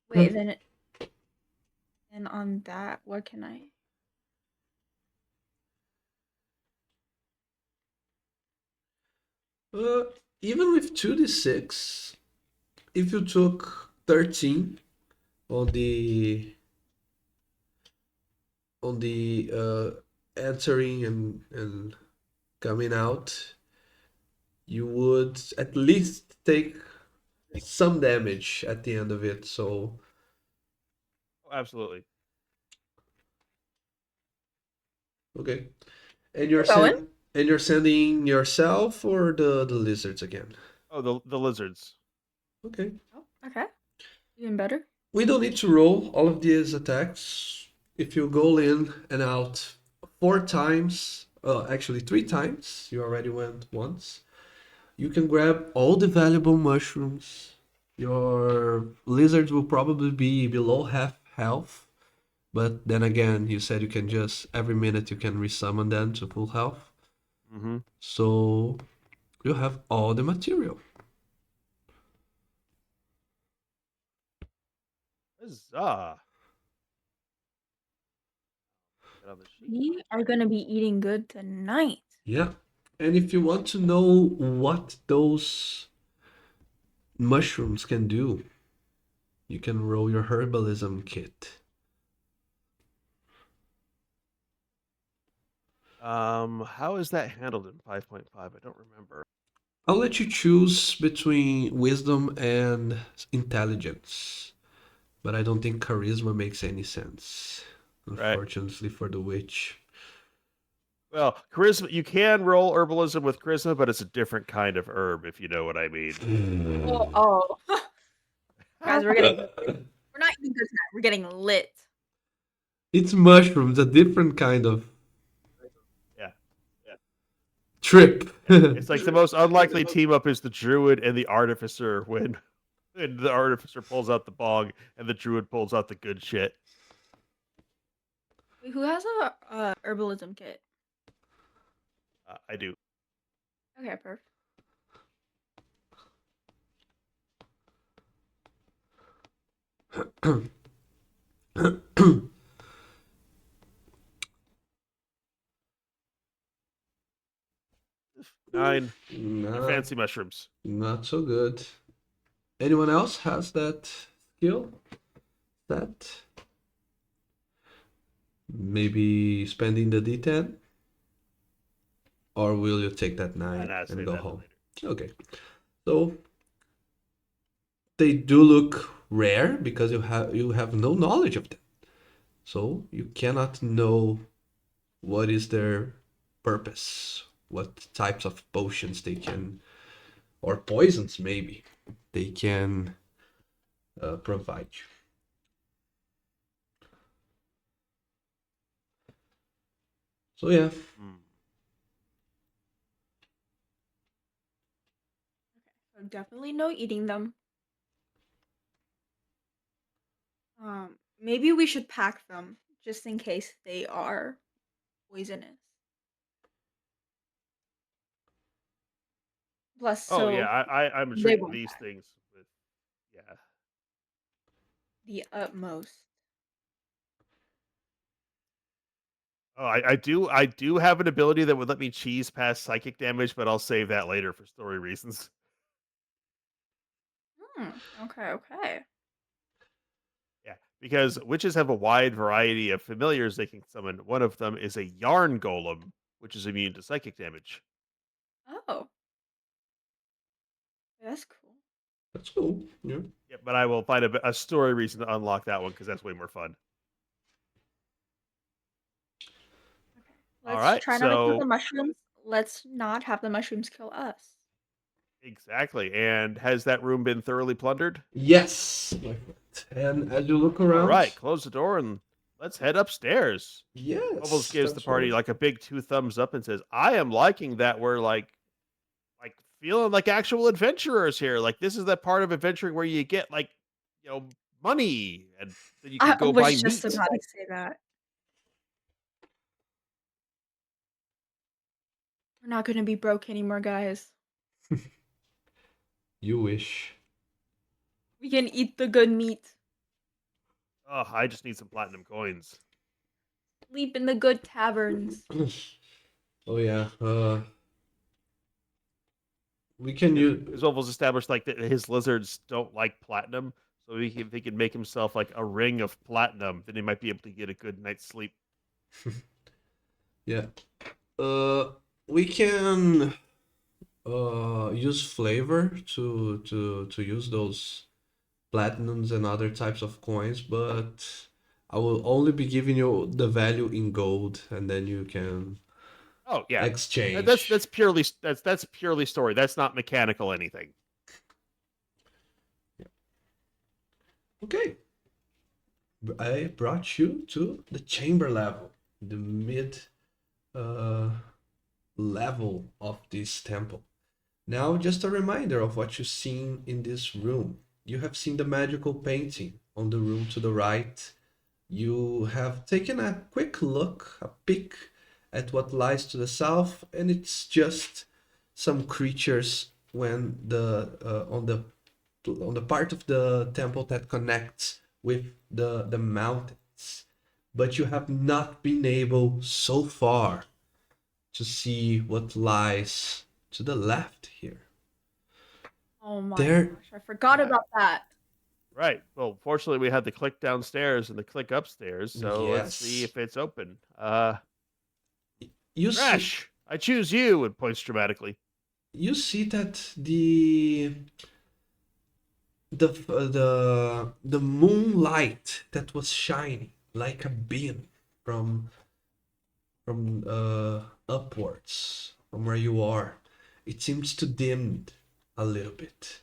Wait, then and on that, what can I? Even with 2d6, if you took 13 on the entering and coming out, you would at least take some damage at the end of it. So Oh, absolutely. okay, and you're sending yourself or the lizards again? Oh, the lizards. Okay. Oh, okay. Even better. We don't need to roll all of these attacks. If you go in and out 4 times, actually 3 times, you already went once, you can grab all the valuable mushrooms. Your lizards will probably be below half health, but then again, you said you can just, every minute you can resummon them to full health. Mm-hmm. So you have all the material. Huzzah. Get on the sheet. We are gonna be eating good tonight. Yeah. And if you want to know what those mushrooms can do, you can roll your herbalism kit. How is that handled in 5.5? I don't remember. I'll let you choose between wisdom and intelligence, but I don't think charisma makes any sense, Right. unfortunately for the witch. Well, charisma. You can roll herbalism with charisma, but it's a different kind of herb, if you know what I mean. Oh. Guys, we're not even good tonight. We're getting lit. It's mushrooms, a different kind of Yeah. trip. It's like the most unlikely team up is the druid and the artificer when the artificer pulls out the bong and the druid pulls out the good shit. Wait, who has a herbalism kit? I do. Okay, perfect. Nine. Nah, Fancy mushrooms. not so good. Anyone else has that skill? That? Maybe spending the D10? Or will you take that 9 Nah, and save go that for home? later. Okay. So they do look rare because you have no knowledge of them. So you cannot know what is their purpose, what types of potions they can, or poisons maybe, they can provide you. So yeah, Hmm. So definitely no eating them. Maybe we should pack them just in case they are poisonous. Plus, Oh yeah, so I'm they treating won't these die. things with yeah. The utmost. Oh, I do have an ability that would let me cheese past psychic damage, but I'll save that later for story reasons. Okay. Yeah, because witches have a wide variety of familiars they can summon. One of them is a yarn golem, which is immune to psychic damage. Oh, that's cool. that's cool. Yeah. Yeah, but I will find a story reason to unlock that one because that's way more fun. Okay. All Let's right, try not to kill the so mushrooms. Let's not have the mushrooms kill us. exactly. And has that room been thoroughly plundered? Yes, my friend. And as you look All right, around, close the door and let's head upstairs. Bubbles yes, gives the that's party right. like a big two thumbs up and says, "I am liking that we're like feeling like actual adventurers here. Like this is that part of adventuring where you get like, you know, money and then you can I go buy was just meat." about to say that. We're not gonna be broke anymore, guys. You wish. We can eat the good meat, Oh, I just need some platinum coins. sleep in the good taverns. Oh yeah. We can Because use. Oval's established like that his lizards don't like platinum, so if he can make himself like a ring of platinum, then he might be able to get a good night's sleep. Yeah. We can use flavor to use those platinums and other types of coins, but I will only be giving you the value in gold, and then you can Oh yeah, exchange. that's purely story. That's not mechanical anything. Okay. I brought you to the chamber level, the mid uh, level of this temple. Now, just a reminder of what you've seen in this room. You have seen the magical painting on the room to the right. You have taken a quick look, a peek at what lies to the south, and it's just some creatures when on the part of the temple that connects with the mountains. But you have not been able so far to see what lies to the left here. Oh my There, gosh, I forgot about that. Right. Well, fortunately, we had the click downstairs and the click upstairs, so let's see yes, if it's open. you see. Rash, I choose you. It points dramatically. you see that the moonlight that was shining like a beam from upwards from where you are, it seems to dim a little bit.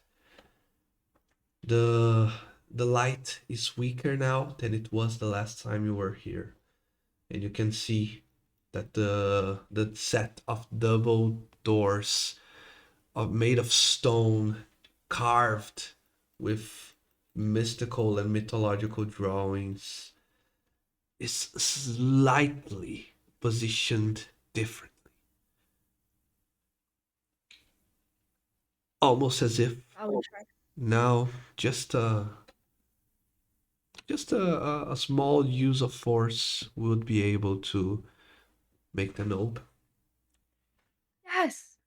The light is weaker now than it was the last time you were here, and you can see that the set of double doors made of stone, carved with mystical and mythological drawings, is slightly positioned differently. Almost as if I will try. now just a small use of force would be able to make them open. Yes.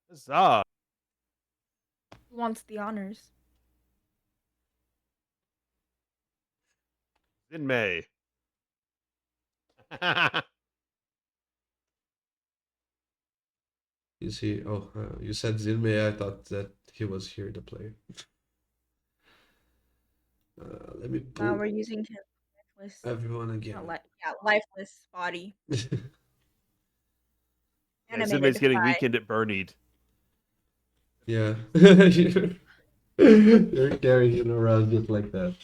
Huzzah! Who wants the honors? Zinmei. You see, oh, you said Zinmei. I thought that he was here to play. Let me Now pull we're using his lifeless, everyone again. not lifeless body. Yeah, Zinmei's Animated getting by. weakened at Burnied. Yeah. You're carrying him around just like that.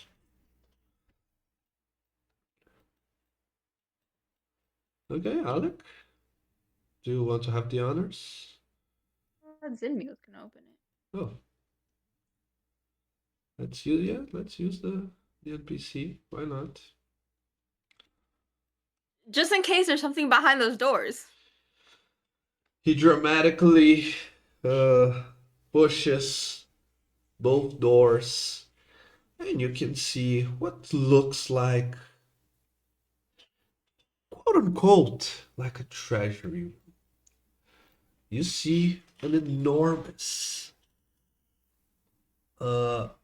Okay, Alec. Do you want to have the honors? Zinmi was gonna open it. Oh. Let's use the NPC. Why not? Just in case there's something behind those doors. He dramatically pushes both doors, and you can see what looks like, quote unquote, like a treasury. You see an enormous tool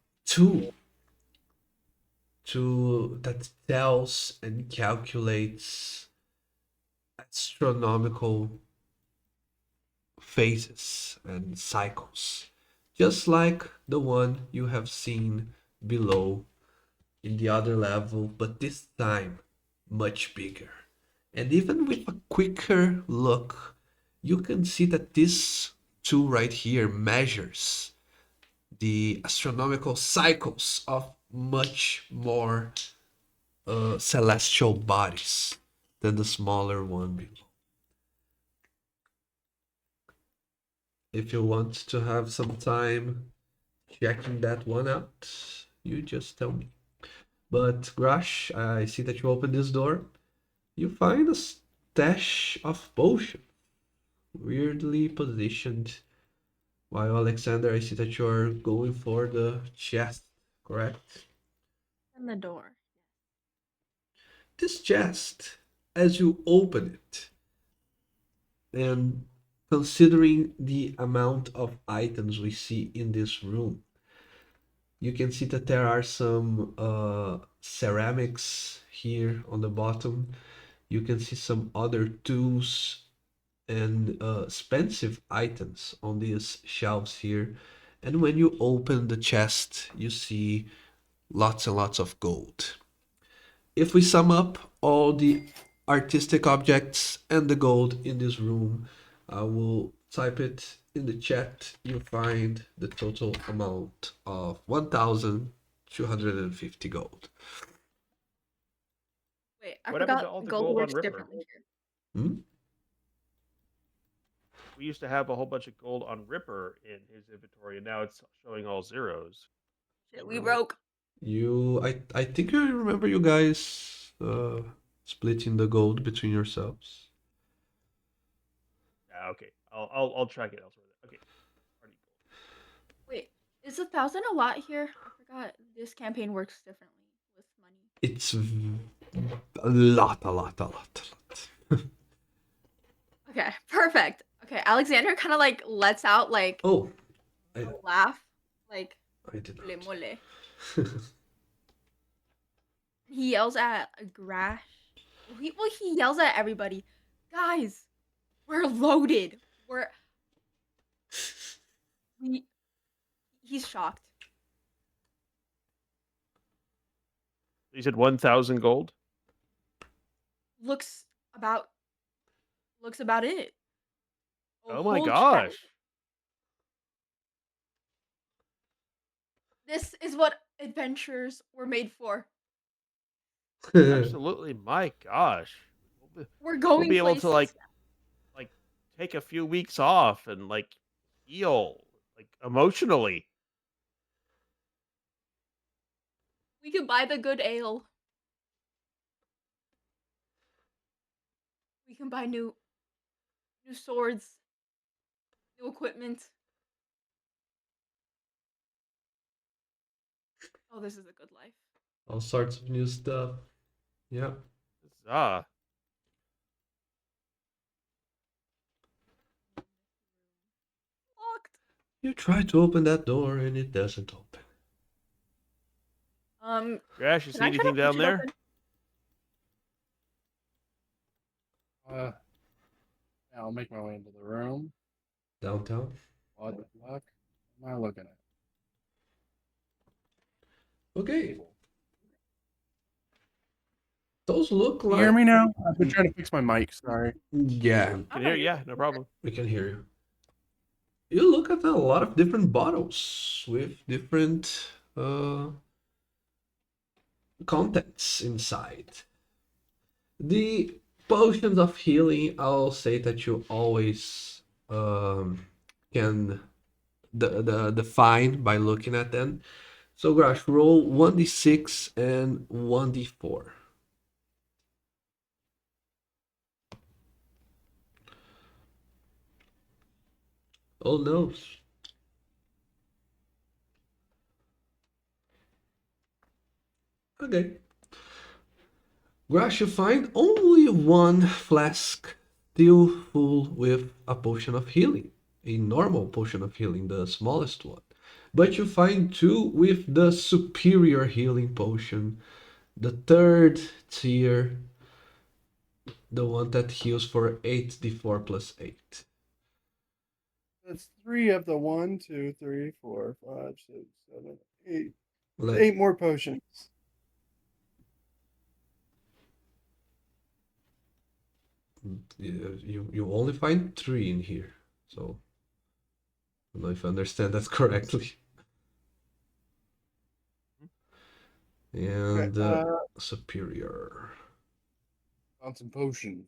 that tells and calculates astronomical phases and cycles, just like the one you have seen below in the other level, but this time much bigger. And even with a quicker look, you can see that this tool right here measures the astronomical cycles of much more celestial bodies than the smaller one below. If you want to have some time checking that one out, you just tell me. But Grash, I see that you open this door. You find a stash of potions, weirdly positioned. While Alexander, I see that you're going for the chest, correct? And the door. This chest, as you open it, and considering the amount of items we see in this room, you can see that there are some ceramics here on the bottom. You can see some other tools and expensive items on these shelves here. And when you open the chest, you see lots and lots of gold. If we sum up all the artistic objects and the gold in this room, I will type it in the chat. You find the total amount of 1,250 gold. Wait, I What happened to forgot all the gold gold on works Ripper? differently here. Hmm? We used to have a whole bunch of gold on Ripper in his inventory, and now it's showing all zeros. Shit, we broke. I think I remember you guys splitting the gold between yourselves. Yeah, okay. I'll track it elsewhere. Okay. Party gold. Wait, is 1,000 a lot here? I forgot this campaign works differently with money. It's a lot. Okay, perfect. Okay, Alexander kind of like lets out like Oh, I a laugh, like did mole not. mole. He yells at Grash. He yells at everybody. Guys, We're loaded. He's shocked. You said 1,000 gold. Looks about it. A Oh my whole gosh! chest. This is what adventures were made for. Absolutely, my gosh. We're We'll going be able to places. like take a few weeks off and like heal like emotionally. We could buy the good ale. We can buy new swords, new equipment. Oh, this is a good life. All sorts of new stuff. Yeah. Ah, Locked. You try to open that door and it doesn't open. Crash, you Can see I try to anything down push it there? Yeah, I'll make my way into the room. Downtown. What the fuck am I looking at? Okay. Those look Can you like. hear me now? I've been trying to fix my mic. Sorry. Yeah, Can hear? Yeah, no problem. we can hear you. You look at a lot of different bottles with different contents inside. The potions of healing, I'll say that you always can define by looking at them. So Grash, roll 1d6 and 1d4. Oh no. Okay. Grash, you find only one flask still full with a potion of healing. A normal potion of healing, the smallest one. But you find two with the superior healing potion, the third tier, the one that heals for 8d4 plus 8. That's 3 of the 1, 2, 3, 4, 5, 6, 7, 8. Let, 8 more potions. you only find 3 in here, so I don't know if I understand that correctly. And superior. Found some potions.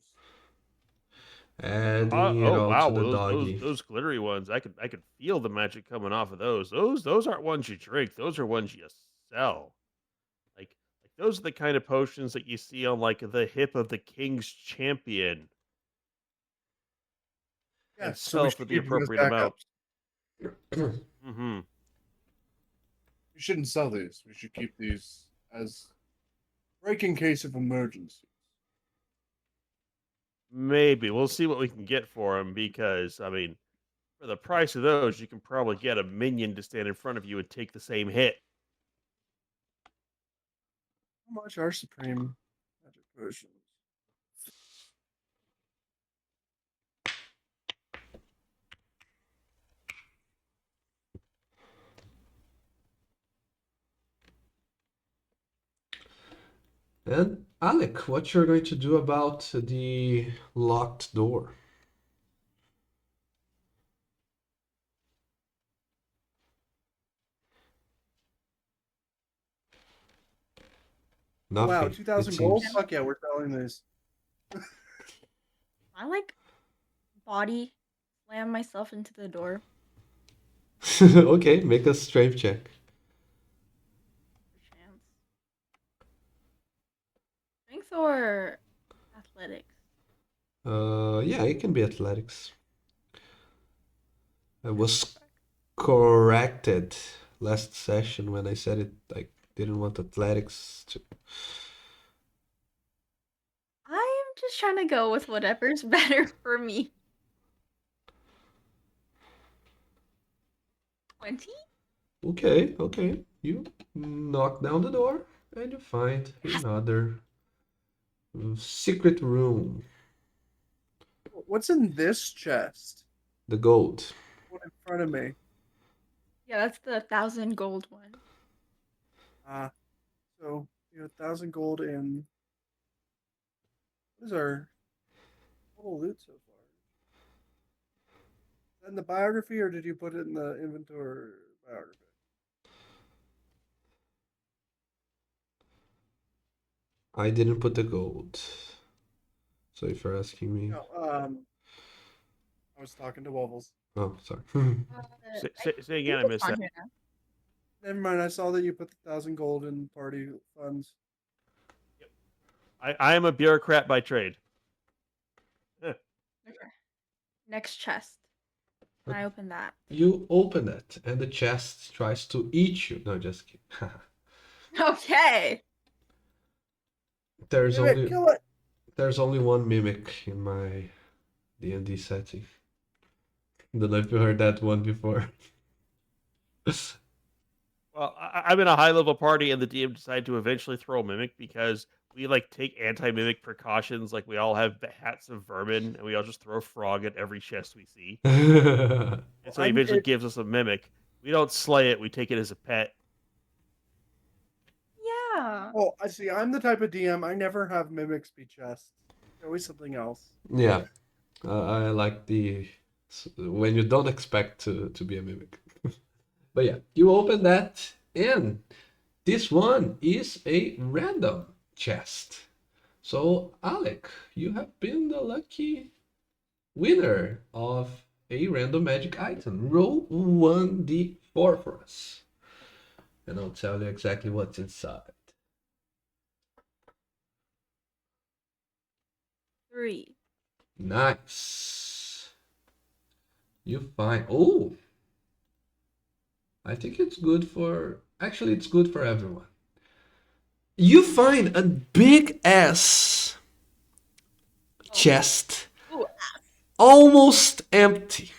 Adding it Oh all wow, to the well, doggy. those glittery ones, I could feel the magic coming off of those. Those aren't ones you drink. Those are ones you sell. Like those are the kind of potions that you see on like the hip of the king's champion Yeah, and so we sell should for the keep them as appropriate amount. backups. Mm-hmm. We shouldn't sell these. We should keep these as break in case of emergency. Maybe we'll see what we can get for them because I mean, for the price of those, you can probably get a minion to stand in front of you and take the same hit. How much are supreme magic potions? And Alec, what you're going to do about the locked door? Nothing. Wow, it 2,000 gold? seems. Fuck yeah, we're selling this. I like body slam myself into the door. Okay, make a strength check. Chance. Strength or athletics? Yeah, it can be athletics. I was corrected last session when I said it. I didn't want athletics to. I am just trying to go with whatever's better for me. 20? Okay. You knock down the door and you find another secret room. what's in this chest? The gold. One in front of me. Yeah, that's the 1,000 gold one. So you have 1,000 gold in. What is our total loot so far? Is that in the biography, or did you put it in the inventory biography? I didn't put the gold. So if you're asking me. No. I was talking to Wobbles. Oh, sorry. Say again, I think it's missed on that. here now. Never mind. I saw that you put the 1,000 gold in party funds. I am a bureaucrat by trade. Next chest. Can I open that? You open it, and the chest tries to eat you. No, just kidding. Okay. There's Mimic, only kill it. there's only one mimic in my D&D setting. Don't know if you heard that one before. Well, I'm in a high level party, and the DM decided to eventually throw a mimic because we like take anti mimic precautions. Like we all have hats of vermin, and we all just throw a frog at every chest we see. And so he eventually gives us a mimic. We don't slay it; we take it as a pet. Yeah. Oh, I see. I'm the type of DM. I never have mimics be chests. Always something else. Yeah, I like when you don't expect to be a mimic. But yeah, you open that, and this one is a random chest. So Alec, you have been the lucky winner of a random magic item. Roll 1d4 for us, and I'll tell you exactly what's inside. 3. Nice. You find. Oh, I think it's good for. Actually, it's good for everyone. You find a big ass chest, Ooh. almost empty,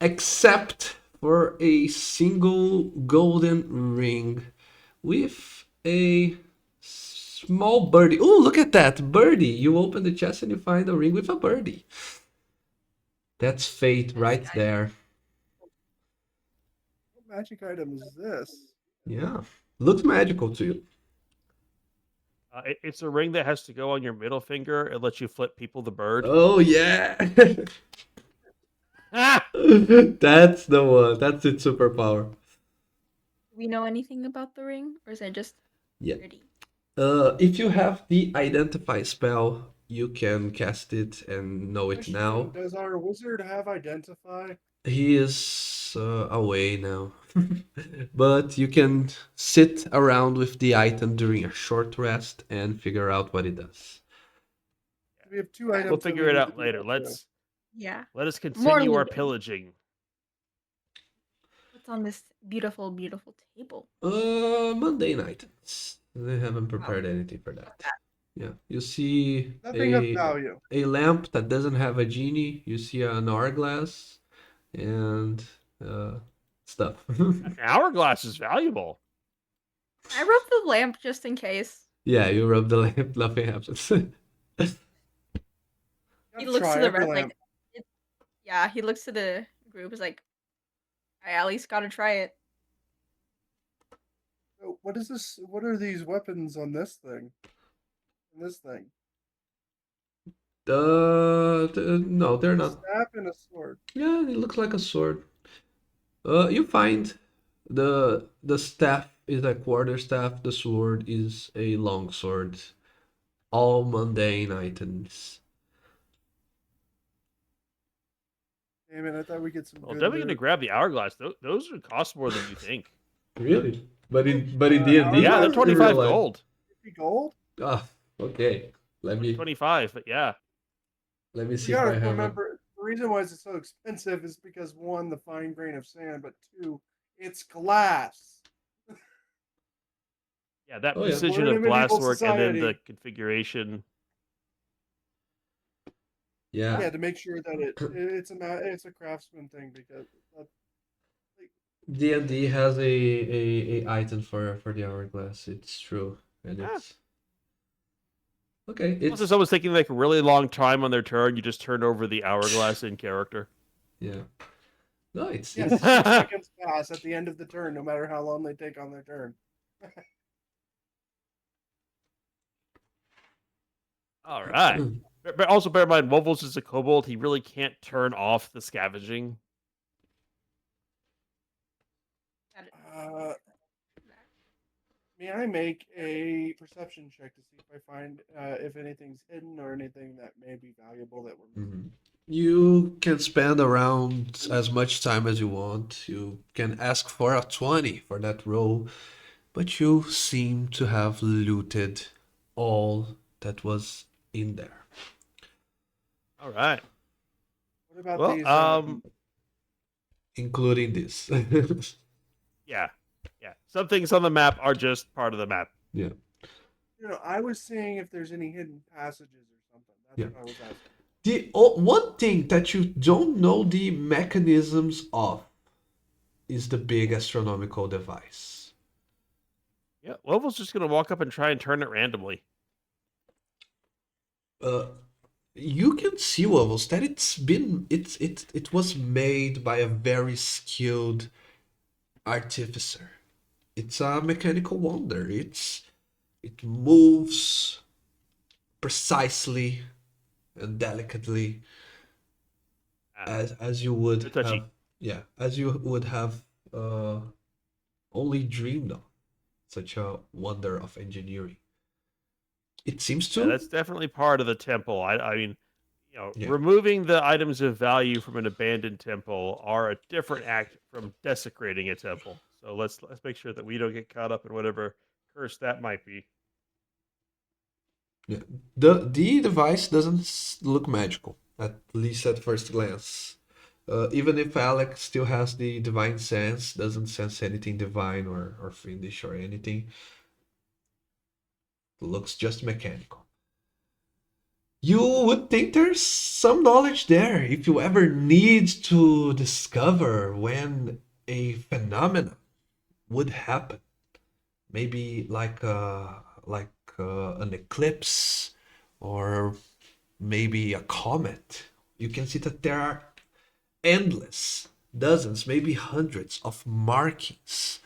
except for a single golden ring with a small birdie. Oh, look at that birdie! You open the chest and you find a ring with a birdie. That's fate right there. What magic item is this? Yeah, looks magical to you. It's a ring that has to go on your middle finger and lets you flip people the bird. Oh yeah. Ah! That's the one. That's its superpower. Do we know anything about the ring, or is it just Yeah. pretty? If you have the identify spell, you can cast it and know it Question, now. does our wizard have identify? He is away now. But you can sit around with the item during a short rest and figure out what it does. We have two items. We'll that figure we it need out to do later. that to. Yeah. Let us continue our looting. pillaging. What's on this beautiful, beautiful table? Mundane items. They haven't prepared anything for that. Yeah, you see Nothing of value. a lamp that doesn't have a genie. You see an hourglass and stuff. An hourglass is valuable. I wrote the lamp just in case. Yeah, you rub the lamp, nothing happens. He Gotta looks try to the every rest lamp. like, yeah. He looks to the group. Is like, I at least gotta try it. So what is this? What are these weapons on this thing? On this thing? No, they're A not. staff and a sword. Yeah, it looks like a sword. You find the staff is a quarter staff. The sword is a long sword. All mundane items. Damn it! I thought we get some Well, good definitely gonna loot. grab the hourglass. Those would cost more than you think. Really? But in D&D, Yeah, they're or 25 real life? gold. 50 gold. Ah, okay. Let me 25, but yeah. see You if I gotta have remember the reason why it's so expensive is because one, the fine grain of sand, but two, it's glass. Yeah, that Oh, yeah. precision We're in of a medieval glasswork and then the society. configuration. Yeah. Yeah, to make sure that it's a craftsman thing because D&D has a item for the hourglass. It's true, and Ah. it's Okay, Plus, if it's someone's taking like a really long time on their turn, you just turn over the hourglass in character. yeah. No, Yes, it's 6 seconds pass at the end of the turn, no matter how long they take on their turn. All right. But also bear in mind, Wovels is a kobold. He really can't turn off the scavenging. That- Uh, may I make a perception check to see if I find if anything's hidden or anything that may be valuable that we're missing? Mhm. You can spend around as much time as you want. You can ask for a 20 for that roll, but you seem to have looted all that was in there. All right. What about Well, these? Including this. yeah. Some things on the map are just part of the map. Yeah. I was seeing if there's any hidden passages or something. That's Yeah. what I was asking. The one thing that you don't know the mechanisms of is the big astronomical device. Yeah, Wovels just gonna walk up and try and turn it randomly. You can see, Wovels, that it was made by a very skilled artificer. It's a mechanical wonder. It moves precisely and delicately as you would Bit touchy. as you would have only dreamed of. Such a wonder of engineering. It seems Yeah, to. that's definitely part of the temple. I mean, Yeah. removing the items of value from an abandoned temple are a different act from desecrating a temple. So let's make sure that we don't get caught up in whatever curse that might be. Yeah. The device doesn't look magical, at least at first glance. Even if Alex still has the divine sense, doesn't sense anything divine or fiendish or anything. Looks just mechanical. You would think there's some knowledge there if you ever need to discover when a phenomenon would happen. Maybe an eclipse or maybe a comet. You can see that there are endless, dozens, maybe hundreds of markings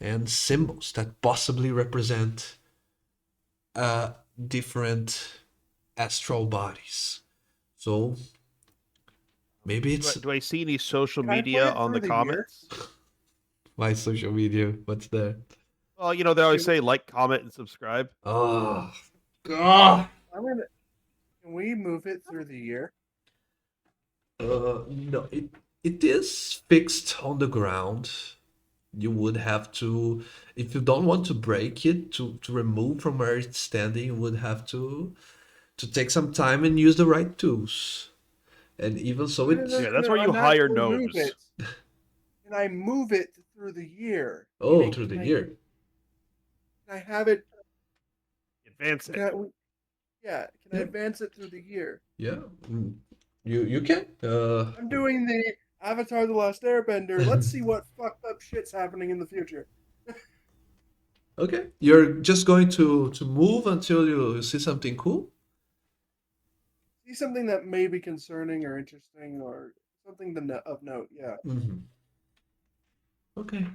and symbols that possibly represent different astral bodies. So maybe it's Do I see any social Can I play media it on through the the year? comments? my social media. What's that? Well, they always say like, comment, and subscribe. Oh, God. Can we move it through the year? No, it is fixed on the ground. You would have to, if you don't want to break it, to remove from where it's standing, you would have to take some time and use the right tools. And even so, No, no, it's no, Yeah, that's no, where you I'm hire actually move gnomes. it. Can I move it through the year? oh Meaning, through the can year. I have it? Advance it. Can I Yeah. advance it through the year? Yeah, you can. I'm doing the Avatar: The Last Airbender. Let's see what fucked up shit's happening in the future. Okay, you're just going to move until you see something cool. See something that may be concerning or interesting or something of note. Yeah. Mm-hmm. Okay.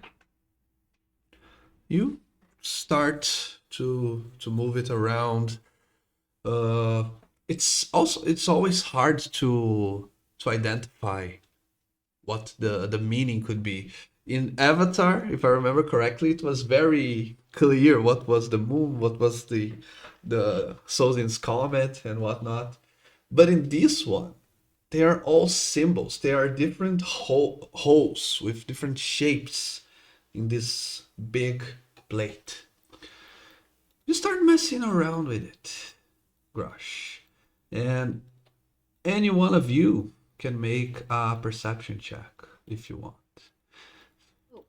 You start to move it around. Uh, it's always hard to identify what the meaning could be. In Avatar, if I remember correctly, it was very clear what was the moon, what was the Sozin's comet and whatnot. But in this one, they are all symbols. They are different holes with different shapes in this big plate. You start messing around with it, Grush, and any one of you can make a perception check if you want. Oh,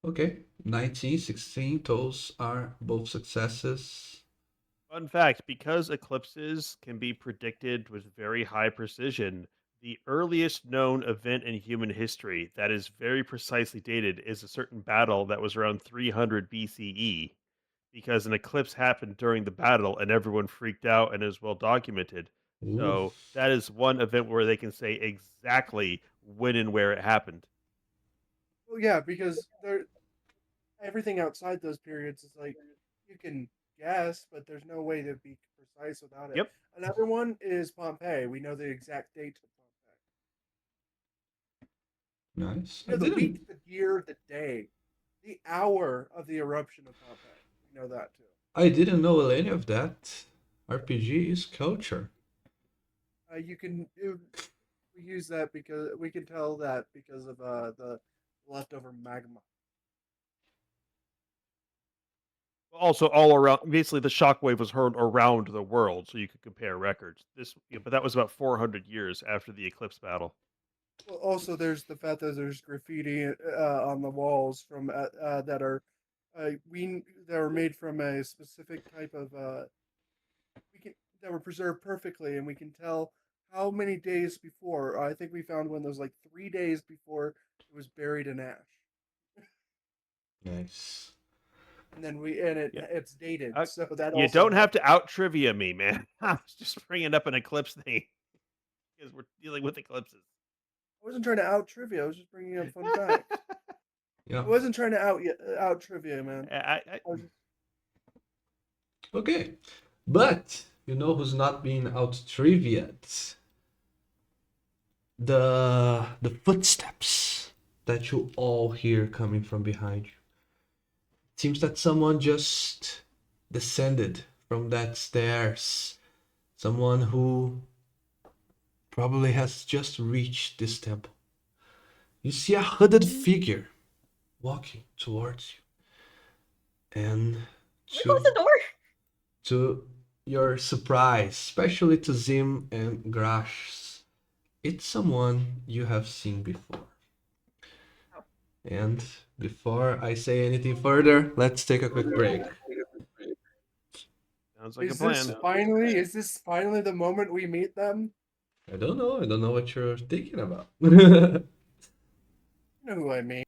Okay, 19, 16, those are both successes. Fun fact, because eclipses can be predicted with very high precision, The earliest known event in human history that is very precisely dated is a certain battle that was around 300 BCE, because an eclipse happened during the battle and everyone freaked out and is well documented. Ooh. So that is one event where they can say exactly when and where it happened. Well, yeah, because everything outside those periods is like you can guess, but there's no way to be precise without it. Yep. Another one is Pompeii. We know the exact date of Pompeii. Nice. We I know the didn't week, the year, the day, the hour of the eruption of Pompeii. We know that too. I didn't know any of that. RPG is culture. You can we use that because we can tell that because of the leftover magma. Also, all around, basically, the shockwave was heard around the world, so you could compare records. But that was about 400 years after the eclipse battle. Well, also there's the fact that there's graffiti on the walls from that are we that are made from a specific type of we can that were preserved perfectly, and we can tell how many days before. I think we found one that was like 3 days before it was buried in ash, Nice. and then Yeah. it's dated, so that You also don't have helps. to out trivia me, man. I was just bringing up an eclipse thing because we're dealing with eclipses. I wasn't trying to out trivia. I was just bringing up fun facts. Yeah. I wasn't trying to out trivia, man. I, I was just, Okay. But you know who's not being out trivia? The footsteps that you all hear coming from behind you. It seems that someone just descended from that stairs. Someone who probably has just reached this temple. You see a hooded figure walking towards you. And Can we close the door? to your surprise, especially to Zim and Grash, it's someone you have seen before. Oh. And before I say anything further, let's take a quick break. sounds like a is plan. this finally the moment we meet them? I don't know. I don't know what you're thinking about. You know who I mean.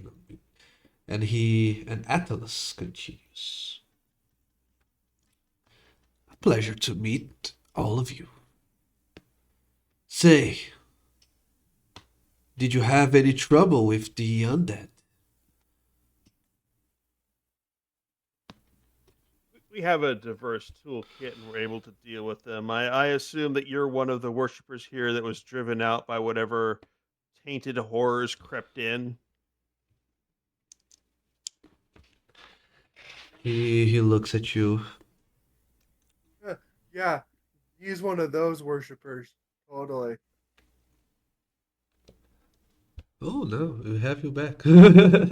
checking on me. And Attalus continues. A pleasure to meet all of you. Say, did you have any trouble with the undead? We have a diverse toolkit and we're able to deal with them. I assume that you're one of the worshippers here that was driven out by whatever tainted horrors crept in. He looks at you. Yeah, he's one of those worshippers. Totally. Oh no, we have you back. Was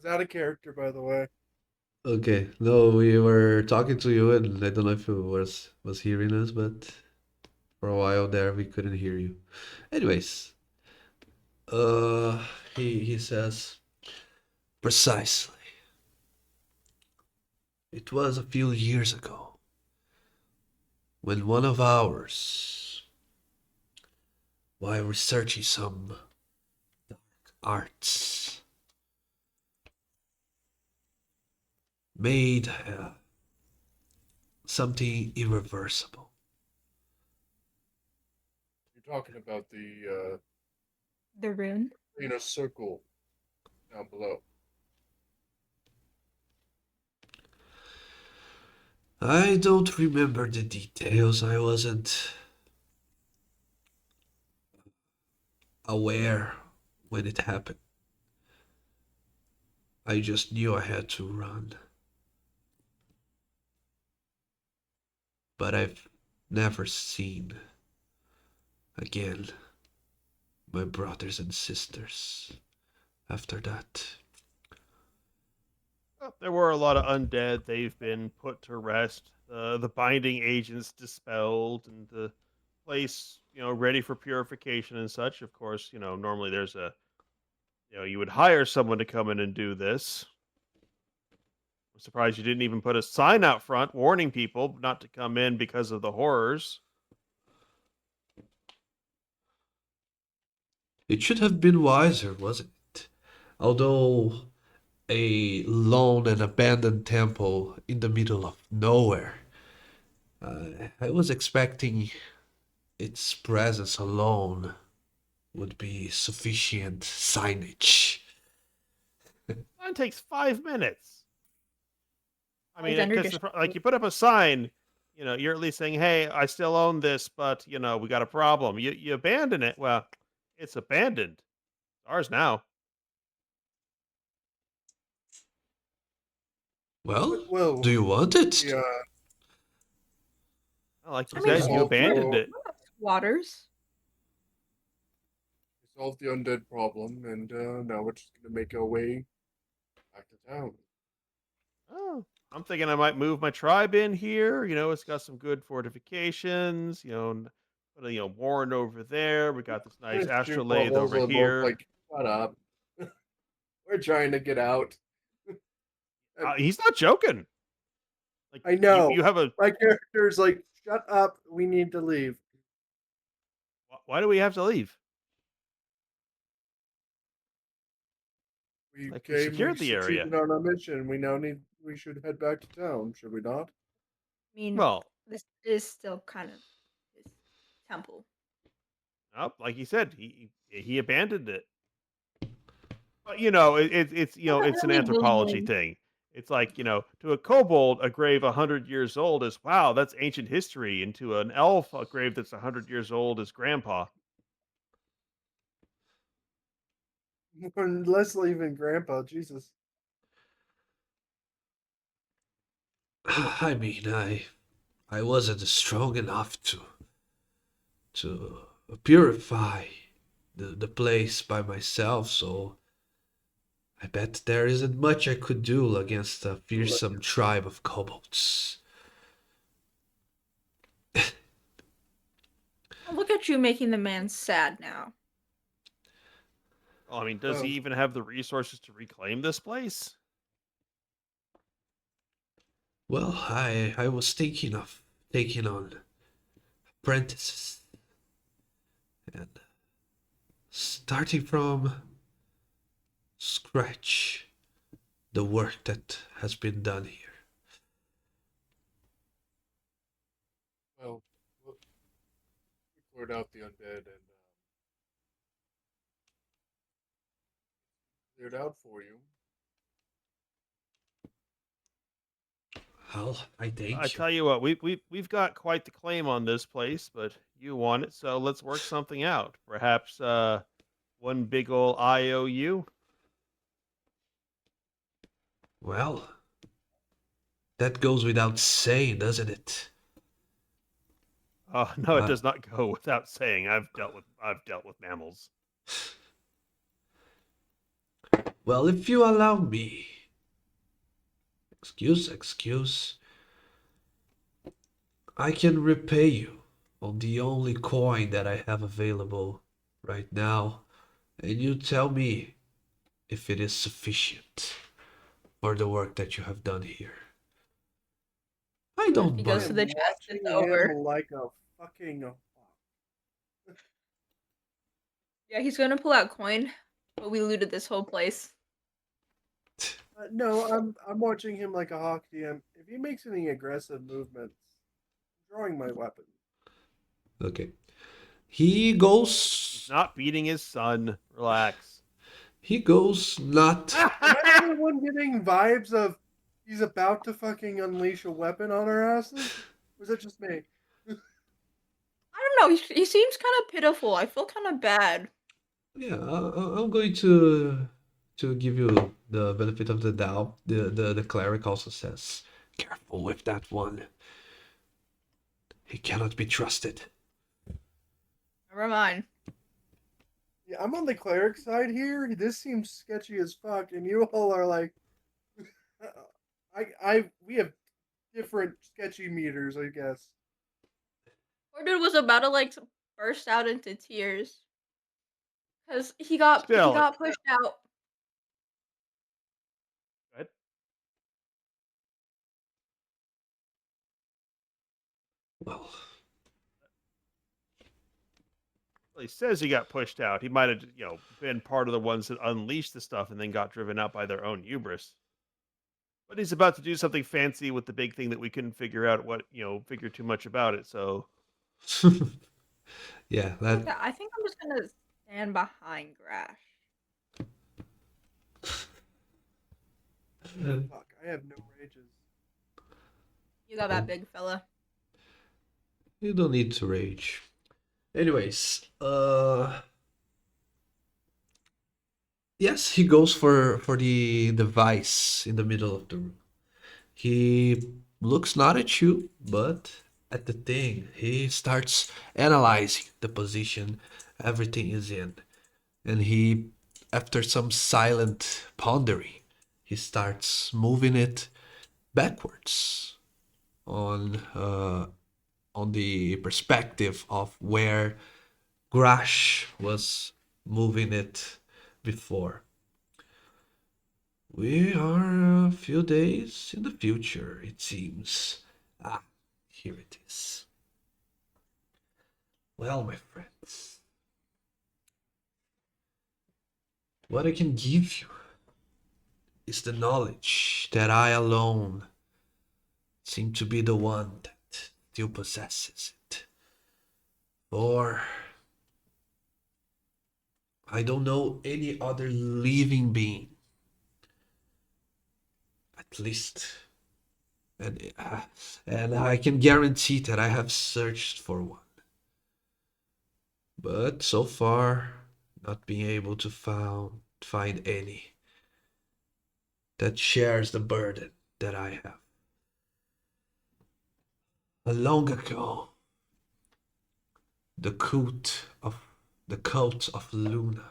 out of character, by the way. Okay, no, we were talking to you, and I don't know if you was hearing us, but for a while there we couldn't hear you. Anyways, he says precisely. It was a few years ago when one of ours, while researching some dark arts, made something irreversible. You're talking about the The rune. inner circle down below. I don't remember the details. I wasn't aware when it happened. I just knew I had to run. But I've never seen again my brothers and sisters after that. Well, there were a lot of undead. They've been put to rest. The binding agents dispelled, and the place, ready for purification and such. Of course, normally there's you would hire someone to come in and do this. I'm surprised you didn't even put a sign out front warning people not to come in because of the horrors. It should have been wiser, wasn't it? Although a lone and abandoned temple in the middle of nowhere, I was expecting its presence alone would be sufficient signage. Mine takes 5 minutes. I mean, Alexander because just like you put up a sign, you're at least saying, "Hey, I still own this, but we got a problem." You abandon it. Well, it's abandoned. Ours now. Well, Well, do you want it? yeah, Well, like you I mean, said, you also- abandoned it. waters. we solved the undead problem, and now we're just gonna make our way back to town. Oh, I'm thinking I might move my tribe in here. It's got some good fortifications. Put a warren over there. We got this nice There's two astrolabe bubbles over are both here. like, shut up. We're trying to get out. He's not joking. Like I know. you have a. My character's like, shut up. We need to leave. Why do we have to leave? We Like, we came, secured the area. succeeded on our mission. We should head back to town, should we not? I mean, Well, this is still kind of his temple. like he said, he abandoned it. But it's Not it's an really anthropology willy-nilly. thing. It's like to a kobold, a grave 100 years old is wow, that's ancient history, and to an elf, a grave that's 100 years old is grandpa. Leslie even Grandpa, Jesus. I mean, I wasn't strong enough to purify the place by myself, so I bet there isn't much I could do against a fearsome tribe of kobolds. Look at you making the man sad now. Well, I mean, does Well- he even have the resources to reclaim this place? Well, I was thinking of taking on apprentices and starting from scratch the work that has been done here. Well, we cleared out the undead and cleared out for you. Well, I I thank you. tell you what, we've got quite the claim on this place, but you want it, so let's work something out. Perhaps one big ol' IOU. Well, that goes without saying, doesn't it? Oh no, it Uh, does not go without saying. I've dealt with mammals. Well, if you allow me. Excuse. I can repay you on the only coin that I have available right now, and you tell me if it is sufficient for the work that you have done here. I If don't he I goes to mind. the am chest, it's watching over. him like a fucking. Yeah, he's gonna pull out coin, but we looted this whole place. No, I'm watching him like a hawk DM. If he makes any aggressive movements, I'm drawing my weapon. Okay. He He's goes. not beating his son. Relax. He goes not. Am I the only one getting vibes of he's about to fucking unleash a weapon on our asses? Or is that just me? I don't know. He seems kind of pitiful. I feel kind of bad. Yeah, I'm going to give you the benefit of the doubt. The cleric also says, "Careful with that one. He cannot be trusted." Never mind. Yeah, I'm on the cleric side here. This seems sketchy as fuck, and you all are like, we have different sketchy meters, I guess. Poor dude was about to like burst out into tears because he got Still, pushed out. Good. Well, Well, he says he got pushed out. He might have, been part of the ones that unleashed the stuff and then got driven out by their own hubris. But he's about to do something fancy with the big thing that we couldn't figure out figure too much about it. So yeah, that. I think I'm just gonna stand behind Grash. Fuck, I have no rages. You got that big fella. You don't need to rage. Anyways, yes, he goes for the device in the middle of the room. He looks not at you, but at the thing. He starts analyzing the position everything is in. And he, after some silent pondering, he starts moving it backwards on the perspective of where Grash was moving it before. We are a few days in the future, it seems. Ah, here it is. Well, my friends, what I can give you is the knowledge that I alone seem to be the one that still possesses it. For I don't know any other living being, at least, and I can guarantee that I have searched for one, but so far not being able to find any that shares the burden that I have. Long ago, the cult of the cult of Luna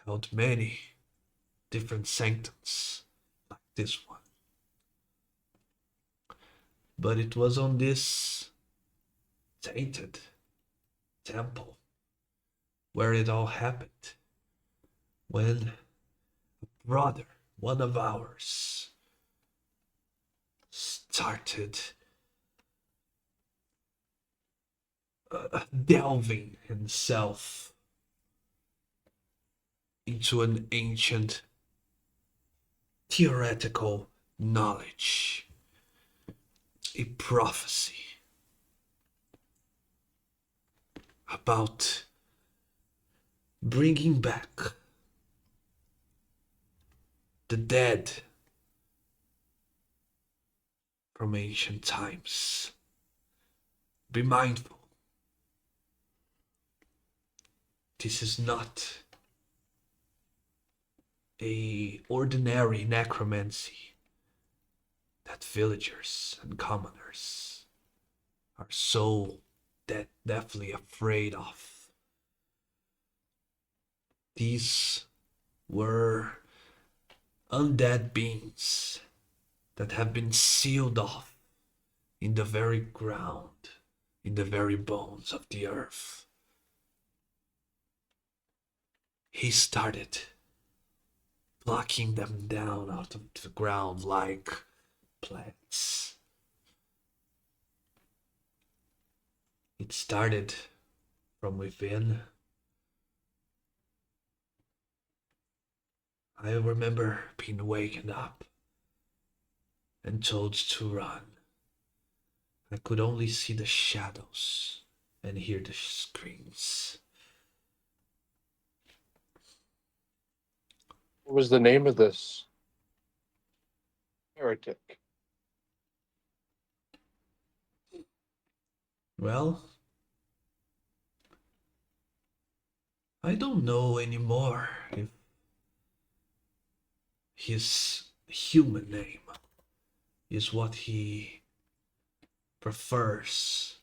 held many different sanctums like this one. But it was on this tainted temple where it all happened. When a brother, one of ours, started delving himself into an ancient theoretical knowledge, a prophecy about bringing back the dead from ancient times. Be mindful. This is not a ordinary necromancy that villagers and commoners are so deathly afraid of. These were undead beings that have been sealed off in the very ground, in the very bones of the earth. He started plucking them down out of the ground like plants. It started from within. I remember being wakened up and told to run. I could only see the shadows and hear the screams. What was the name of this heretic? Well, I don't know anymore if his human name is what he prefers,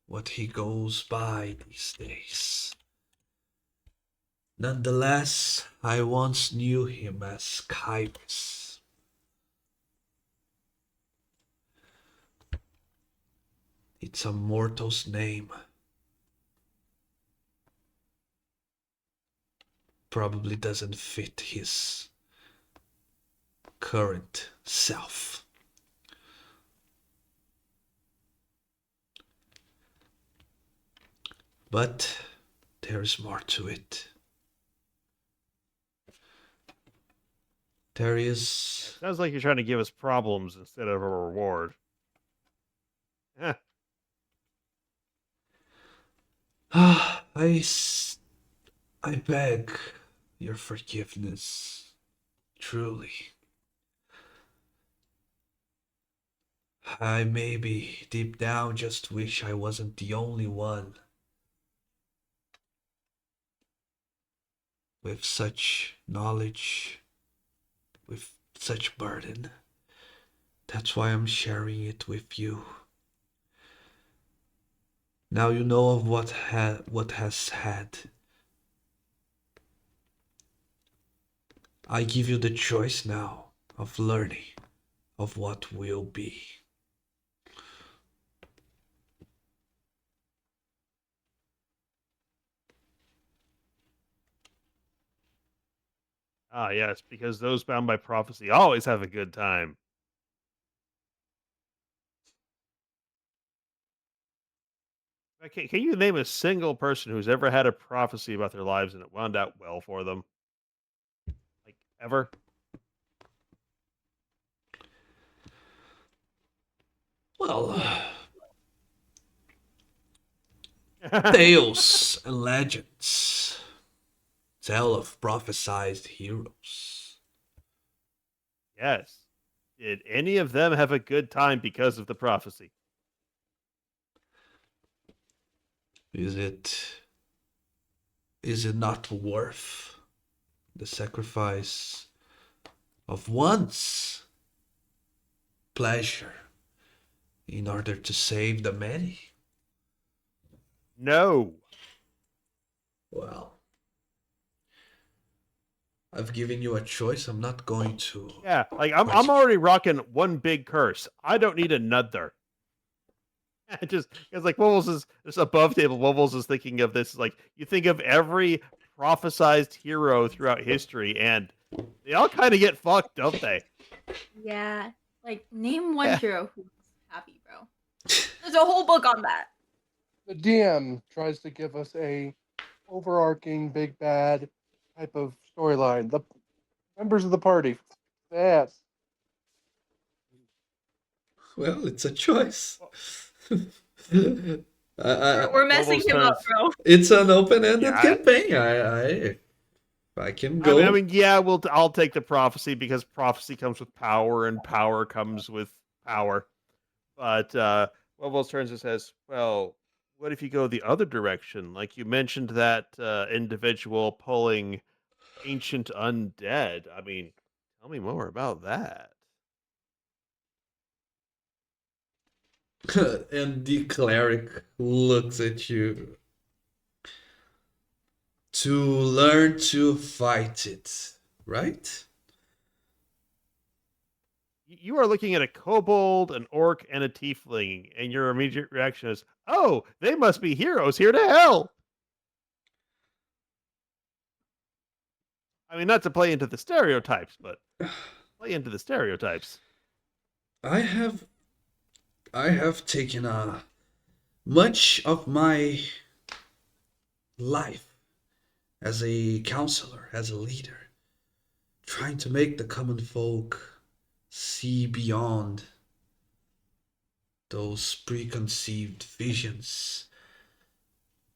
what he goes by these days. Nonetheless, I once knew him as Kyrus. It's a mortal's name. Probably doesn't fit his current self. But there's more to it. There is. Sounds like you're trying to give us problems instead of a reward. I beg your forgiveness, truly. I maybe deep down just wish I wasn't the only one with such knowledge, with such burden. That's why I'm sharing it with you. Now you know of what has had. I give you the choice now of learning of what will be. Ah, yes, because those bound by prophecy always have a good time. Okay, can you name a single person who's ever had a prophecy about their lives and it wound out well for them? Like, ever? Well, tales and legends tell of prophesized heroes. Yes. Did any of them have a good time because of the prophecy? Is it not worth the sacrifice of one's pleasure in order to save the many? No. Well, I've given you a choice. I'm not going to. Yeah, like I'm already rocking one big curse. I don't need another. Just it's like Wobbles is just above table. Wobbles is thinking of this like you think of every prophesized hero throughout history, and they all kind of get fucked, don't they? Yeah. Like, name one Yeah. hero who's happy, bro. There's a whole book on that. The DM tries to give us a overarching big bad type of storyline. The members of the party. Yes. Well, it's a choice. We're messing Almost him up, turns. bro. It's an open-ended Yeah, campaign. I can go. I mean, yeah, I'll take the prophecy because prophecy comes with power, and power comes with power. But Wobbles turns and says, "Well, what if you go the other direction? Like you mentioned that individual pulling ancient undead. I mean, tell me more about that." And the cleric looks at you. To learn to fight it, right? You are looking at a kobold, an orc, and a tiefling, and your immediate reaction is, "Oh, they must be heroes here to hell." I mean, not to play into the stereotypes, but play into the stereotypes. I have taken much of my life as a counselor, as a leader, trying to make the common folk see beyond those preconceived visions.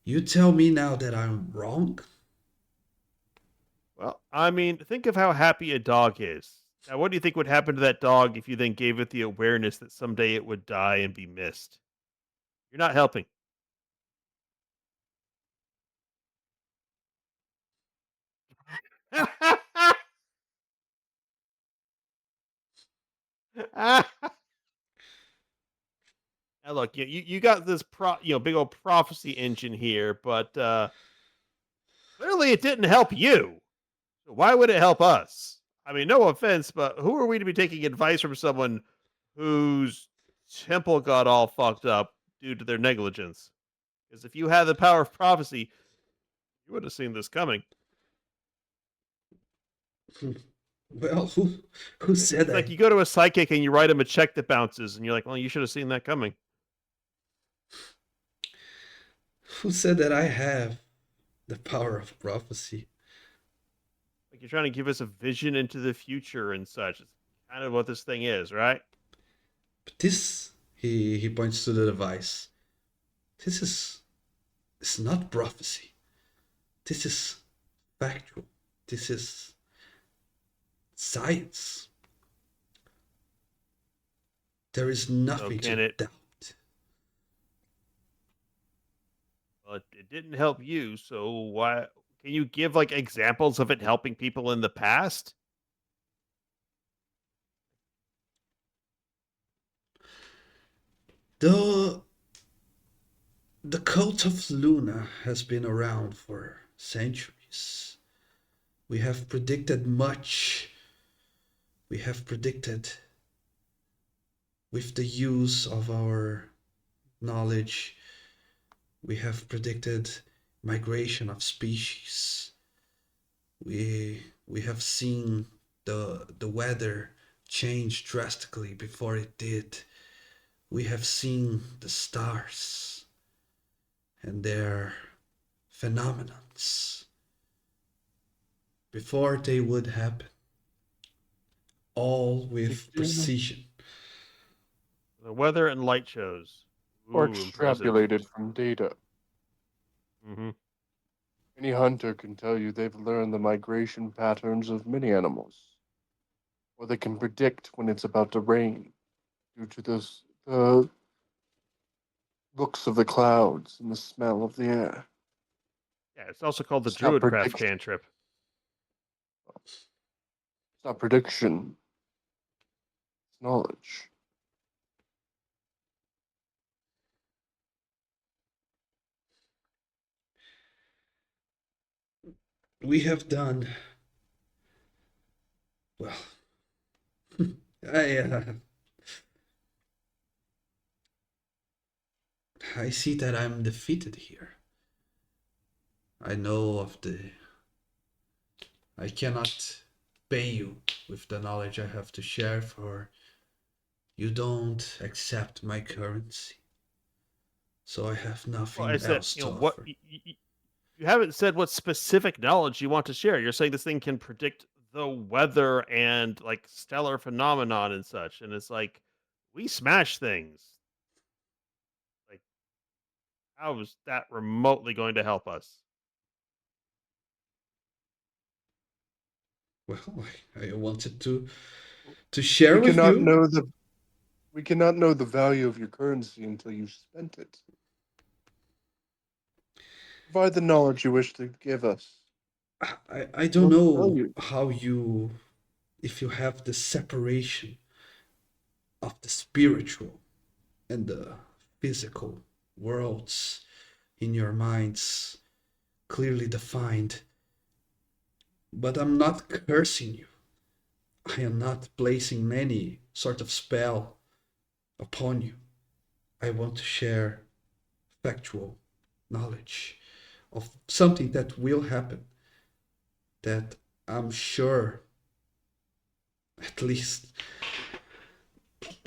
You tell me now that I'm wrong? Well, I mean, think of how happy a dog is. Now, what do you think would happen to that dog if you then gave it the awareness that someday it would die and be missed? You're not helping. Now, look, you got this big old prophecy engine here, but clearly it didn't help you. So why would it help us? I mean, no offense, but who are we to be taking advice from someone whose temple got all fucked up due to their negligence? Because if you had the power of prophecy, you would have seen this coming. Well, who said It's like you go to a psychic and you write him a check that bounces, and you're like, well, you should have seen that coming. who said that I have the power of prophecy? Like you're trying to give us a vision into the future and such. It's kind of what this thing is, right? But this, he points to the device. This is, it's not prophecy. This is factual. This is science. There is nothing can to it- doubt. Well, it didn't help you, so why? Can you give like examples of it helping people in the past? The the cult of Luna has been around for centuries. We have predicted much. We have predicted with the use of our knowledge. We have predicted migration of species. We have seen the weather change drastically before it did. We have seen the stars and their phenomenons before they would happen, all with precision. The weather and light shows. Or Ooh, impressive. extrapolated from data. Mm-hmm. Any hunter can tell you they've learned the migration patterns of many animals. Or they can predict when it's about to rain due to the looks of the clouds and the smell of the air. Yeah, it's also called the It's not Druidcraft prediction. cantrip. It's not prediction. It's knowledge. We have done well. I I see that I'm defeated here. I know of the. I cannot pay you with the knowledge I have to share, for you don't accept my currency. So I have Well, nothing I said, else to what offer. You haven't said what specific knowledge you want to share. You're saying this thing can predict the weather and like stellar phenomenon and such, and it's like we smash things. Like, how is that remotely going to help us? Well, I wanted to share We with cannot you. know the we cannot know the value of your currency until you've spent it. Provide the knowledge you wish to give us. I don't We'll tell know you. how you, if you have the separation of the spiritual and the physical worlds in your minds clearly defined. But I'm not cursing you. I am not placing any sort of spell upon you. I want to share factual knowledge of something that will happen, that I'm sure, at least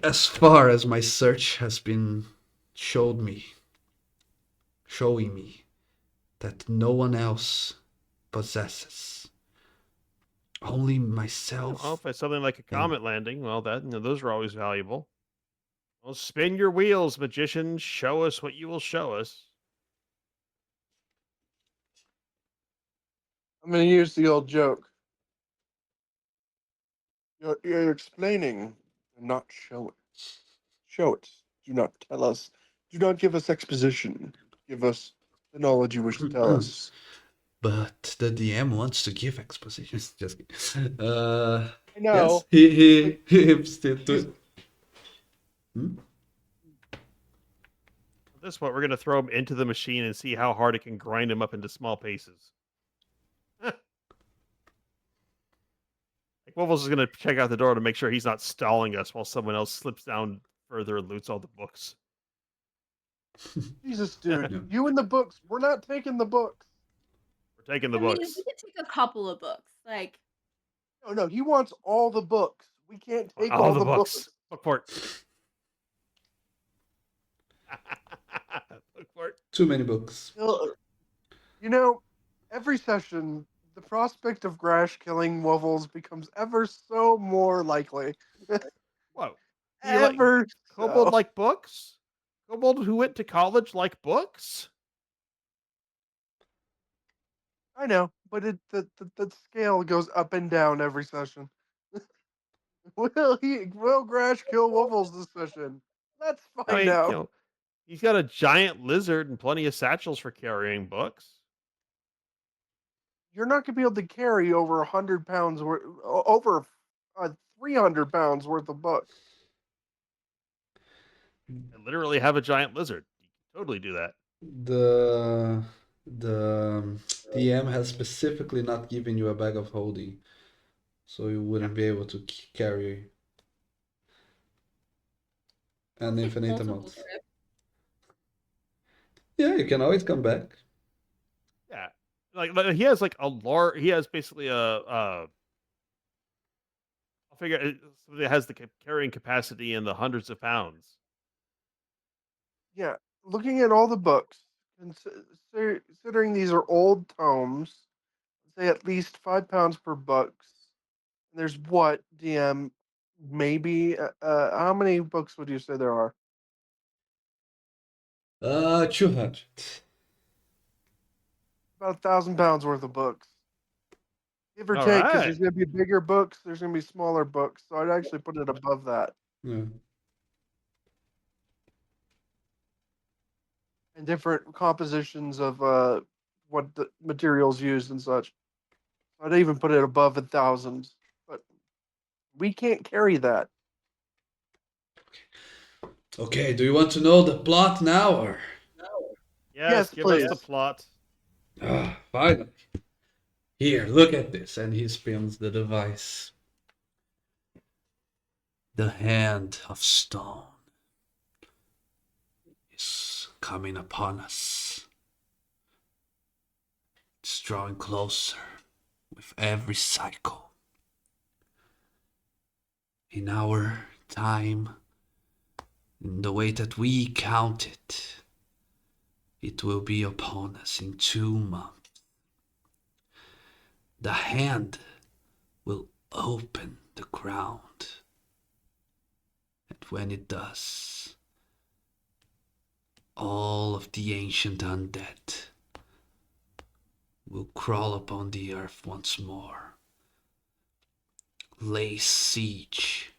as far as my search has been showing me that no one else possesses. Only Well, myself if it's something like a and comet landing, well, those are always valuable. Well, spin your wheels, magician. Show us what you will show us. I'm going to use the old joke. You're explaining and not showing. Show it. Do not tell us. Do not give us exposition. Give us the knowledge you wish to tell us. but the DM wants to give expositions. Just kidding. I know. Yes, he still He's- do. Hmm? At this point, we're going to throw him into the machine and see how hard it can grind him up into small pieces. Like Wobbles is going to check out the door to make sure he's not stalling us while someone else slips down further and loots all the books. Jesus, dude. Yeah. You and the books. We're not taking the books. We're taking the I mean, books. we could take a couple of books. Like, No, he wants all the books. We can't take All all the the books. books. Bookport. Bookport. Too many books. You know, every session, the prospect of Grash killing Wovels becomes ever so more likely. Whoa. You like Ever Kobold so. like books? Kobold who went to college like books? I know, but the scale goes up and down every session. Will Grash kill Wovels this session? Let's I find mean, out. he's got a giant lizard and plenty of satchels for carrying books. You're not gonna be able to carry over 100 pounds worth, over 300 pounds worth of books. I literally have a giant lizard. You can totally do that. The DM has specifically not given you a bag of holding, so you wouldn't be able to carry an infinite multiple amount. trips. Yeah, you can always come back. Yeah. Like he has like a large. He has basically I'll figure something that has the carrying capacity in the hundreds of pounds. Yeah, looking at all the books, considering these are old tomes, say at least 5 pounds per books. And there's what DM maybe how many books would you say there are? 200. About 1,000 pounds worth of books, give or All take, because right. there's going to be bigger books, there's going to be smaller books. So I'd actually put it above that, Yeah. and different compositions of what the materials used and such. I'd even put it above 1,000, but we can't carry that. Okay, do you want to know the plot now or? Yes, give us the please. plot. Finally. Here, look at this. And he spins the device. The hand of stone is coming upon us. It's drawing closer with every cycle. In our time, in the way that we count it, it will be upon us in 2 months. the hand will open the ground. And when it does, all of the ancient undead will crawl upon the earth once more, lay siege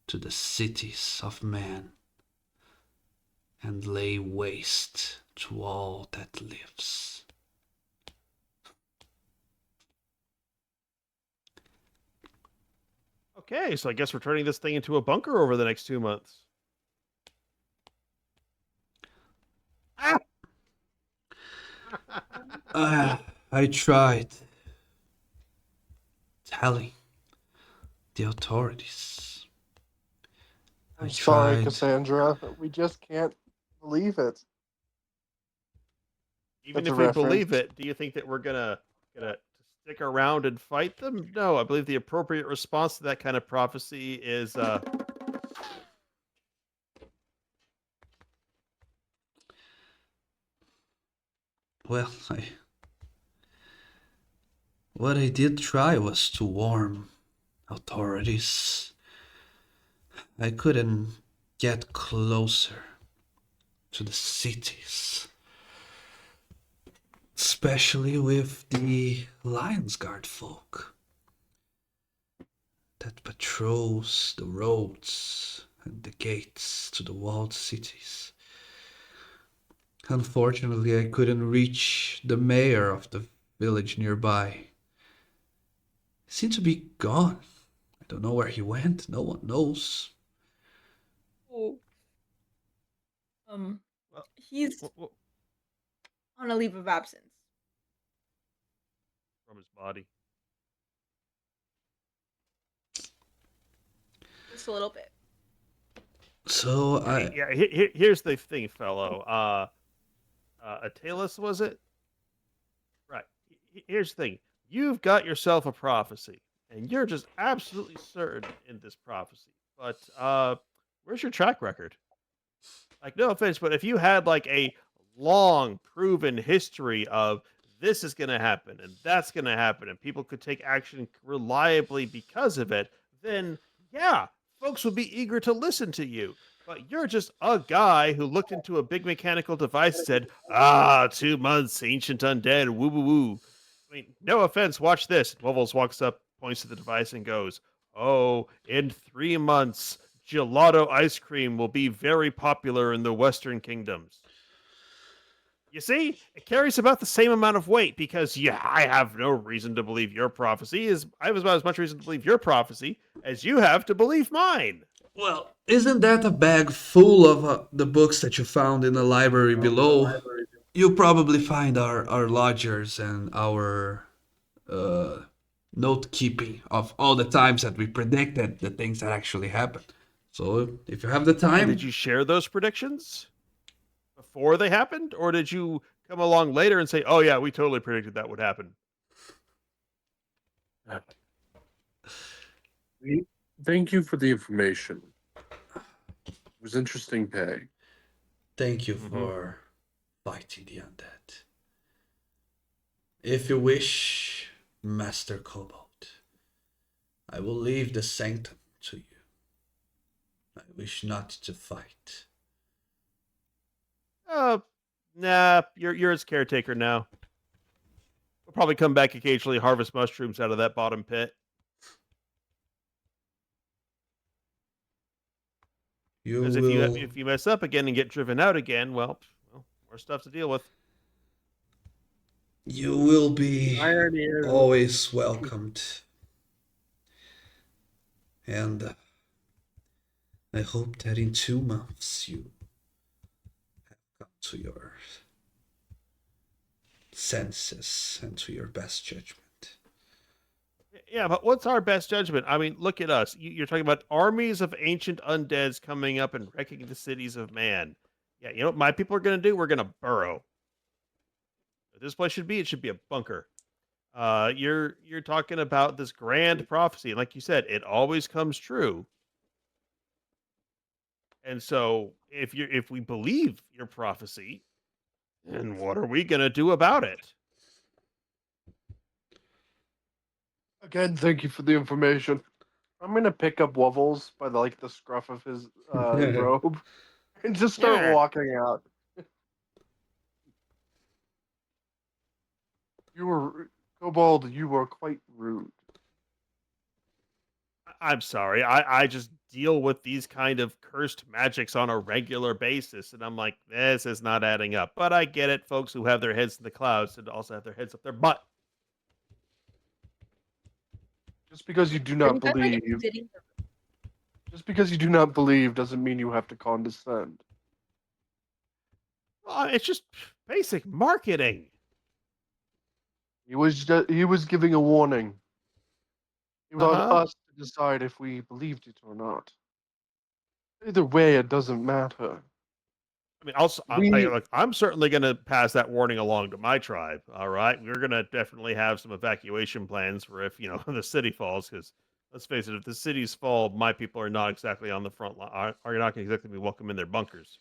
to the cities of man, and lay waste to all that lives. Okay, so I guess we're turning this thing into a bunker over the next 2 months. Ah! I tried telling the authorities. I I'm sorry, tried. Cassandra. We just can't believe it. Even That's if a we believe reference. it, do you think that we're gonna stick around and fight them? No, I believe the appropriate response to that kind of prophecy is Well, what I did try was to warn authorities. I couldn't get closer to the cities, especially with the Lions Guard folk that patrols the roads and the gates to the walled cities. Unfortunately, I couldn't reach the mayor of the village nearby. He seemed to be gone. I don't know where he went. No one knows. Oh, well, he's on a leave of absence. from his body. Just a little bit. So Yeah, here's the thing, fellow. Attalus, was it? Right. Here's the thing. You've got yourself a prophecy, and you're just absolutely certain in this prophecy. But where's your track record? Like, no offense, but if you had like a long proven history of this is going to happen and that's going to happen, and people could take action reliably because of it, then yeah, folks would be eager to listen to you. But you're just a guy who looked into a big mechanical device and said, 2 months, ancient undead, woo woo woo. I mean, no offense, watch this. Wobbles walks up, points to the device, and goes, "Oh, in 3 months, gelato ice cream will be very popular in the Western kingdoms." You see, it carries about the same amount of weight because, yeah, I have no reason to believe your prophecy. I have about as much reason to believe your prophecy as you have to believe mine. well, isn't that a bag full of the books that you found in the library below? You'll probably find our lodgers and our uh, note keeping of all the times that we predicted the things that actually happened. So if you have the And time, did you share those predictions before they happened? Or did you come along later and say, oh, yeah, we totally predicted that would happen? Thank you for the information. It was interesting pay. thank you Mhm. for fighting the undead. If you wish, Master Cobalt, I will leave the sanctum to you. I wish not to fight. Nah, you're its caretaker now. We'll probably come back occasionally, harvest mushrooms out of that bottom pit. You Because will if you mess up again and get driven out again, well, more stuff to deal with. you will be Irony is, always welcomed. And I hope that in 2 months you have come to your senses and to your best judgment. Yeah, but what's our best judgment? I mean, look at us. You're talking about armies of ancient undeads coming up and wrecking the cities of man. Yeah, you know what my people are going to do? We're going to burrow. If this place should be, it should be a bunker. You're talking about this grand prophecy, and like you said, it always comes true. And so, if we believe your prophecy, then what are we going to do about it? Again, thank you for the information. I'm gonna pick up Wubbles by the scruff of his robe and just start Yeah. walking out. You were Kobold. You were quite rude. I'm sorry. I just deal with these kind of cursed magics on a regular basis, and I'm like, this is not adding up. But I get it. Folks who have their heads in the clouds and also have their heads up their butt. Just because you do Are you not guys like believe, exiting the just because you do not believe, doesn't mean you have to condescend. It's just basic marketing. He was giving a warning. It was Uh-huh. on us to decide if we believed it or not. Either way, it doesn't matter. I mean, also, We look, I'm certainly going to pass that warning along to my tribe. All right, we're going to definitely have some evacuation plans for if the city falls. Because let's face it, if the cities fall, my people are not exactly on the front line. Are not going to exactly be welcome in their bunkers.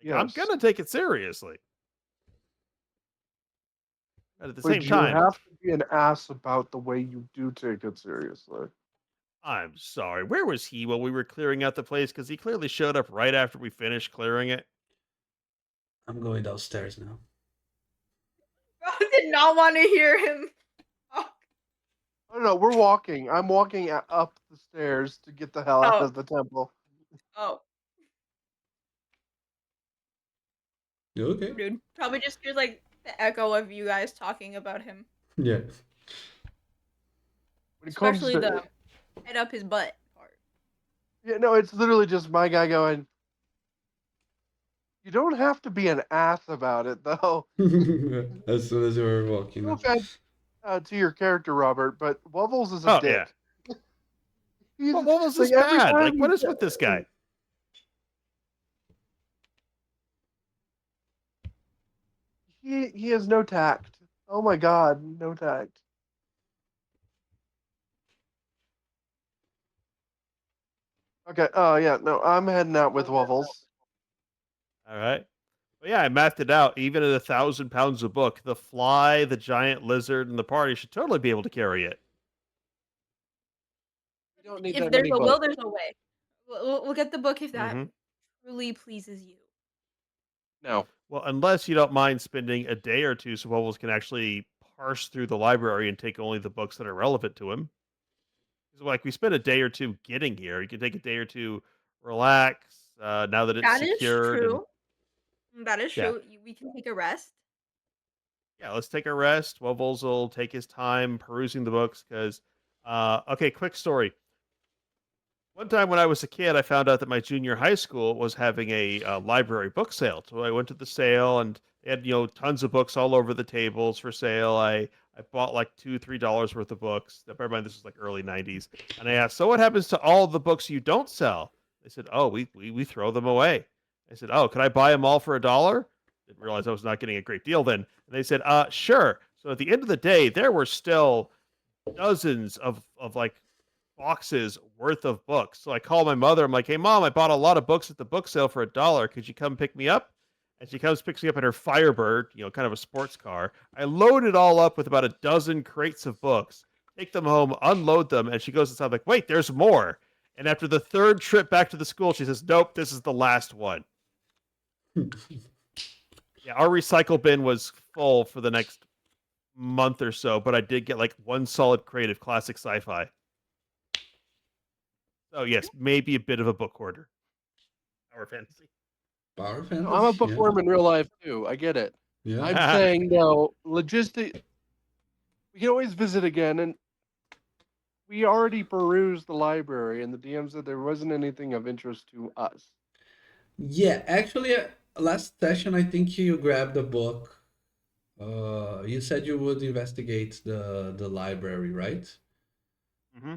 Like, I'm yes, going to take it seriously. But at the but same you time, have to be an ass about the way you do take it seriously. I'm sorry. Where was he while we were clearing out the place? Because he clearly showed up right after we finished clearing it. I'm going downstairs now. I did not want to hear him. Oh, Oh no, we're walking. I'm walking up the stairs to get the hell out Oh. of the temple. oh, Okay. dude. Probably just hears like the echo of you guys talking about him, Yeah. When it comes especially to the head up his butt part. yeah, no, it's literally just my guy going. You don't have to be an ass about it, though. As soon as you were walking. No offense to your character, Robert, but Wubbles is a Oh, dick. yeah. He's What was this every bad? time Like, what he is with this guy? he has no tact. Oh my god, no tact. Okay. Oh yeah. No, I'm heading out with Wubbles. All right. But yeah, I mathed it out. Even at 1,000 pounds a book, the fly, the giant lizard, and the party should totally be able to carry it. You don't need If that there's many a books. will, there's a way. We'll get the book if that hmm truly pleases you. No. Well, unless you don't mind spending a day or two so Bubbles can actually parse through the library and take only the books that are relevant to him. 'Cause, like, we spent a day or two getting here. You can take a day or two, relax, now that it's That is secured. And true. That is yeah, true. We can take a rest. yeah, let's take a rest. Wubbles will take his time perusing the books because, okay, quick story. One time when I was a kid, I found out that my junior high school was having a library book sale. So I went to the sale and they had tons of books all over the tables for sale. I bought like $2-3 worth of books. Bear in mind this was like early '90s, and I asked, "So what happens to all the books you don't sell?" They said, "Oh, we throw them away." I said, "Oh, could I buy them all for $1?" Didn't realize I was not getting a great deal then. And they said, Sure." So at the end of the day, there were still dozens of like boxes worth of books. So I call my mother. I'm like, "Hey, mom, I bought a lot of books at the book sale for $1. Could you come pick me up?" And she comes, picks me up in her Firebird, kind of a sports car. I load it all up with about a dozen crates of books, take them home, unload them, and she goes inside like, "Wait, there's more." And after the third trip back to the school, she says, "Nope, this is the last one." Yeah, our recycle bin was full for the next month or so, but I did get like one solid crate of classic sci-fi. So yes, maybe a bit of a book hoarder. Power fantasy. Power No, I'm a fantasy. bookworm in real life too. I get it. Yeah. I'm saying no. Logistic. We can always visit again, and we already perused the library, and the DM said there wasn't anything of interest to us. Yeah, actually, last session I think you grabbed a book. You said you would investigate the library, right? Mm-hmm.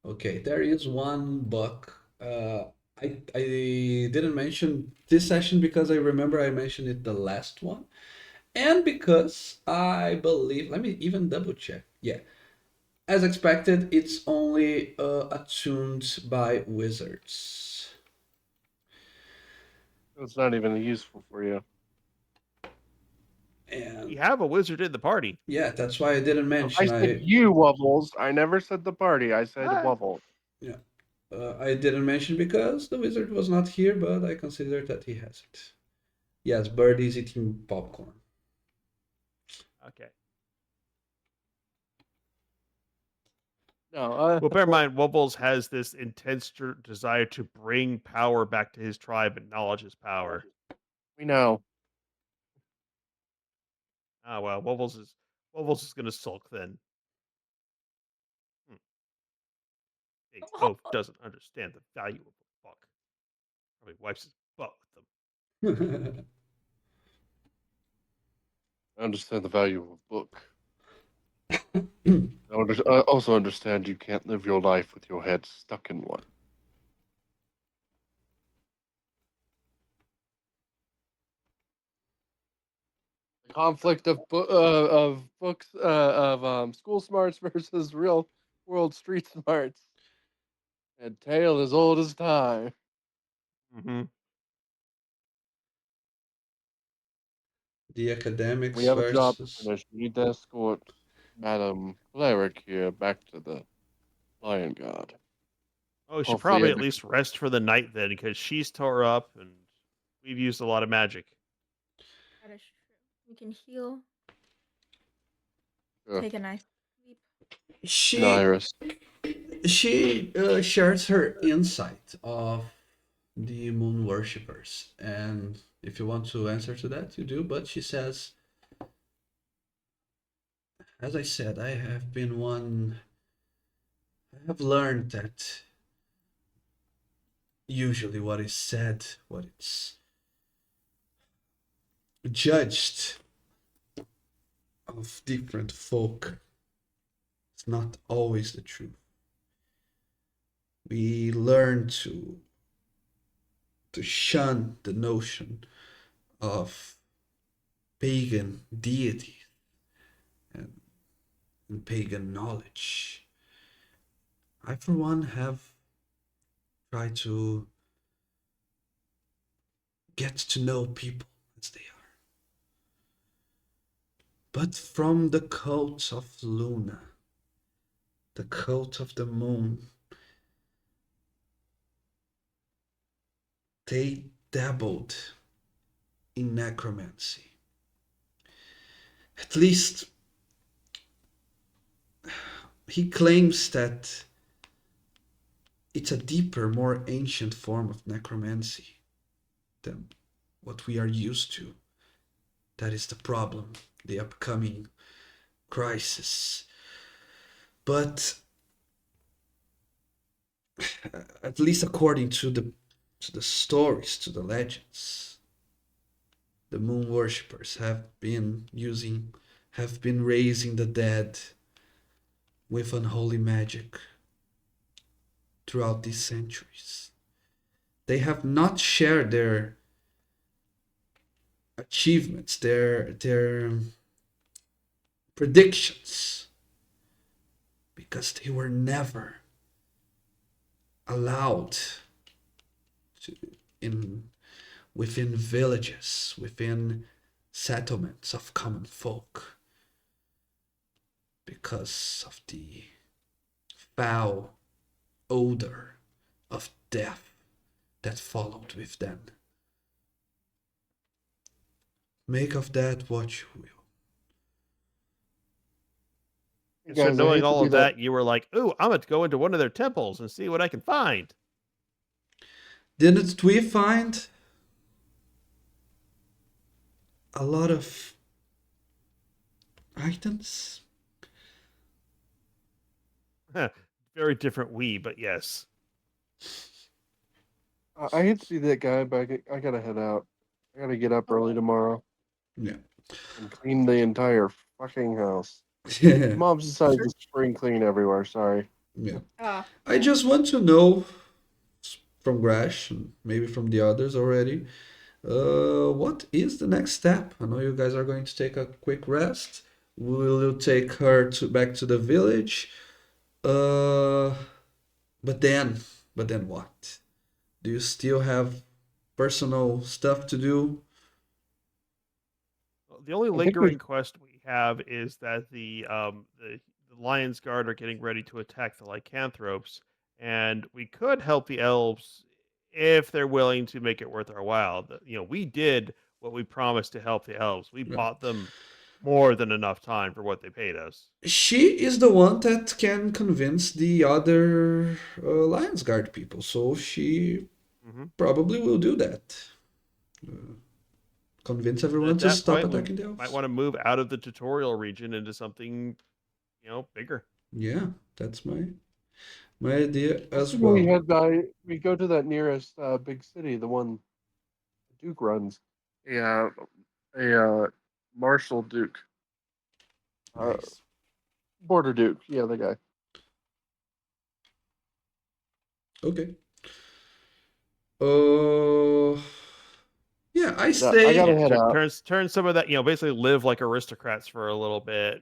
Okay, there is one book. I didn't mention this session because I remember I mentioned it the last one, and because I believe, let me even double check. Yeah, as expected, it's only attuned by wizards. It's not even useful for you. And We have a wizard in the party. yeah, that's why I didn't I mention. said you, Wubbles. I never said the party. I said Ah. Wubbles. Yeah, I didn't mention because the wizard was not here, but I consider that he has it. Yes, Bird is eating popcorn. Okay. No, Well, bear in mind, Wubbles has this intense desire to bring power back to his tribe, and knowledge is power. we know. Ah, well, Wubbles is gonna sulk then. Big oaf doesn't understand the value of a book. Probably wipes his butt with them. I understand the value of a book. I also understand you can't live your life with your head stuck in one. The conflict of books of school smarts versus real world street smarts. And tale as old as time. Mm-hmm. The academics We have a job to versus. finish. We need to escort Madam Cleric here back to the Lion God. Oh, we should Hopefully probably at every- least rest for the night then, because she's tore up and we've used a lot of magic. That is true. We can heal. Yeah. Take a nice sleep. She Iris. shares her insight of the moon worshippers, and if you want to answer to that, you do. But she says, as I said, I have been one. I have learned that usually what is said, what it's judged of different folk, it's not always the truth. We learn to shun the notion of pagan deity and pagan knowledge. I, for one, have tried to get to know people as they are. But from the cult of Luna, the cult of the moon, they dabbled in necromancy. At least he claims that it's a deeper, more ancient form of necromancy than what we are used to. That is the problem, the upcoming crisis. But at least according to the stories, to the legends, the moon worshippers have been raising the dead with unholy magic throughout these centuries. They have not shared their achievements, their predictions, because they were never allowed to within villages, within settlements of common folk, because of the foul odor of death that followed with them. Make of that what you will. And Guys, so I knowing hate to all be of that, you were like, ooh, I'm going to go into one of their temples and see what I can find. Didn't we find a lot of items? Very different we, but yes. I hate to be that guy, but I gotta head out. I gotta get up early tomorrow Yeah. and clean the entire fucking house. Yeah. Mom's decided to spring clean everywhere. Sorry. Yeah. Ah, I just want to know from Grash and maybe from the others already. What is the next step? I know you guys are going to take a quick rest. Will you take her back to the village? But then what? Do you still have personal stuff to do? the only I think we lingering quest we have is that the Lions Guard are getting ready to attack the lycanthropes, and we could help the elves if they're willing to make it worth our while. We did what we promised to help the elves. We Yeah. bought them more than enough time for what they paid us. She is the one that can convince the other Lions Guard people, so she Hmm. probably will do that. Uh, convince And everyone at to that stop point, we attacking the might elves. want to move out of the tutorial region into something, bigger. Yeah, that's my idea I as think we well. we go to that nearest big city, the one Duke runs. Yeah, a Marshal Duke, Nice. Border Duke. Yeah, the guy. Okay. Uh, yeah, I I gotta say head out. Turn some of that, basically live like aristocrats for a little bit.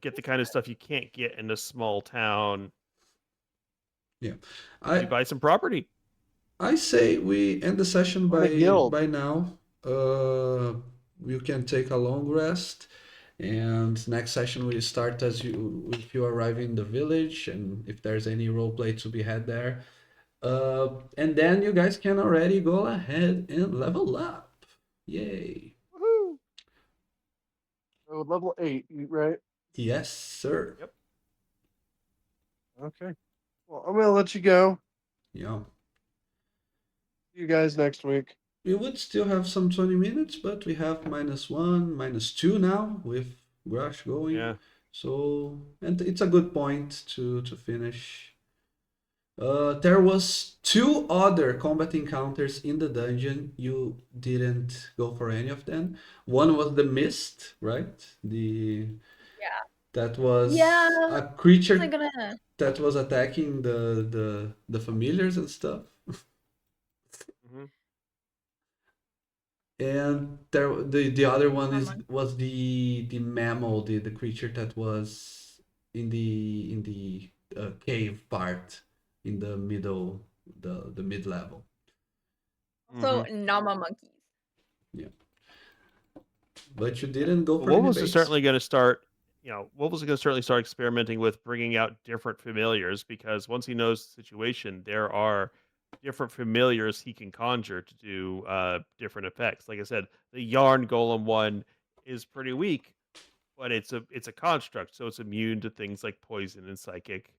Get the kind of stuff you can't get in a small town. yeah. Maybe I buy some property. I say we end the session Join a guild. by now. You can take a long rest, and next session we start as you if you arrive in the village, and if there's any roleplay to be had there. And then you guys can already go ahead and level up. Yay! Woohoo! So level 8, right? Yes, sir. Yep. Okay. Well, I'm gonna let you go. Yeah. See you guys next week. We would still have some 20 minutes, but we have -1, -2 now with Grash going. Yeah. So, and it's a good point to finish. There was 2 other combat encounters in the dungeon. You didn't go for any of them. One was the mist, right? That was Yeah, a wasn't creature gonna. that was attacking the familiars and stuff. Hmm. And the other one Mama. was the mammal, the creature that was in the cave part in the middle, the mid level. Also, Nama monkeys. Yeah, but you didn't go for any Wolves is baits. certainly going to start. Wolves is going to certainly start experimenting with bringing out different familiars because once he knows the situation, there are different familiars he can conjure to do different effects. Like I said, the yarn golem one is pretty weak, but it's a construct, so it's immune to things like poison and psychic.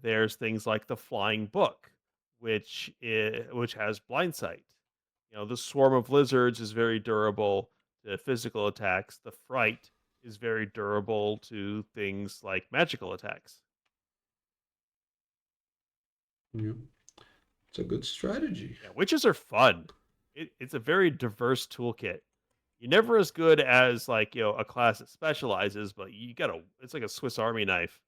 There's things like the flying book, which has blind sight. The swarm of lizards is very durable to physical attacks. The fright is very durable to things like magical attacks. Yeah, it's a good strategy. Yeah, witches are fun. It's a very diverse toolkit. You're never as good as a class that specializes, but it's like a Swiss Army knife.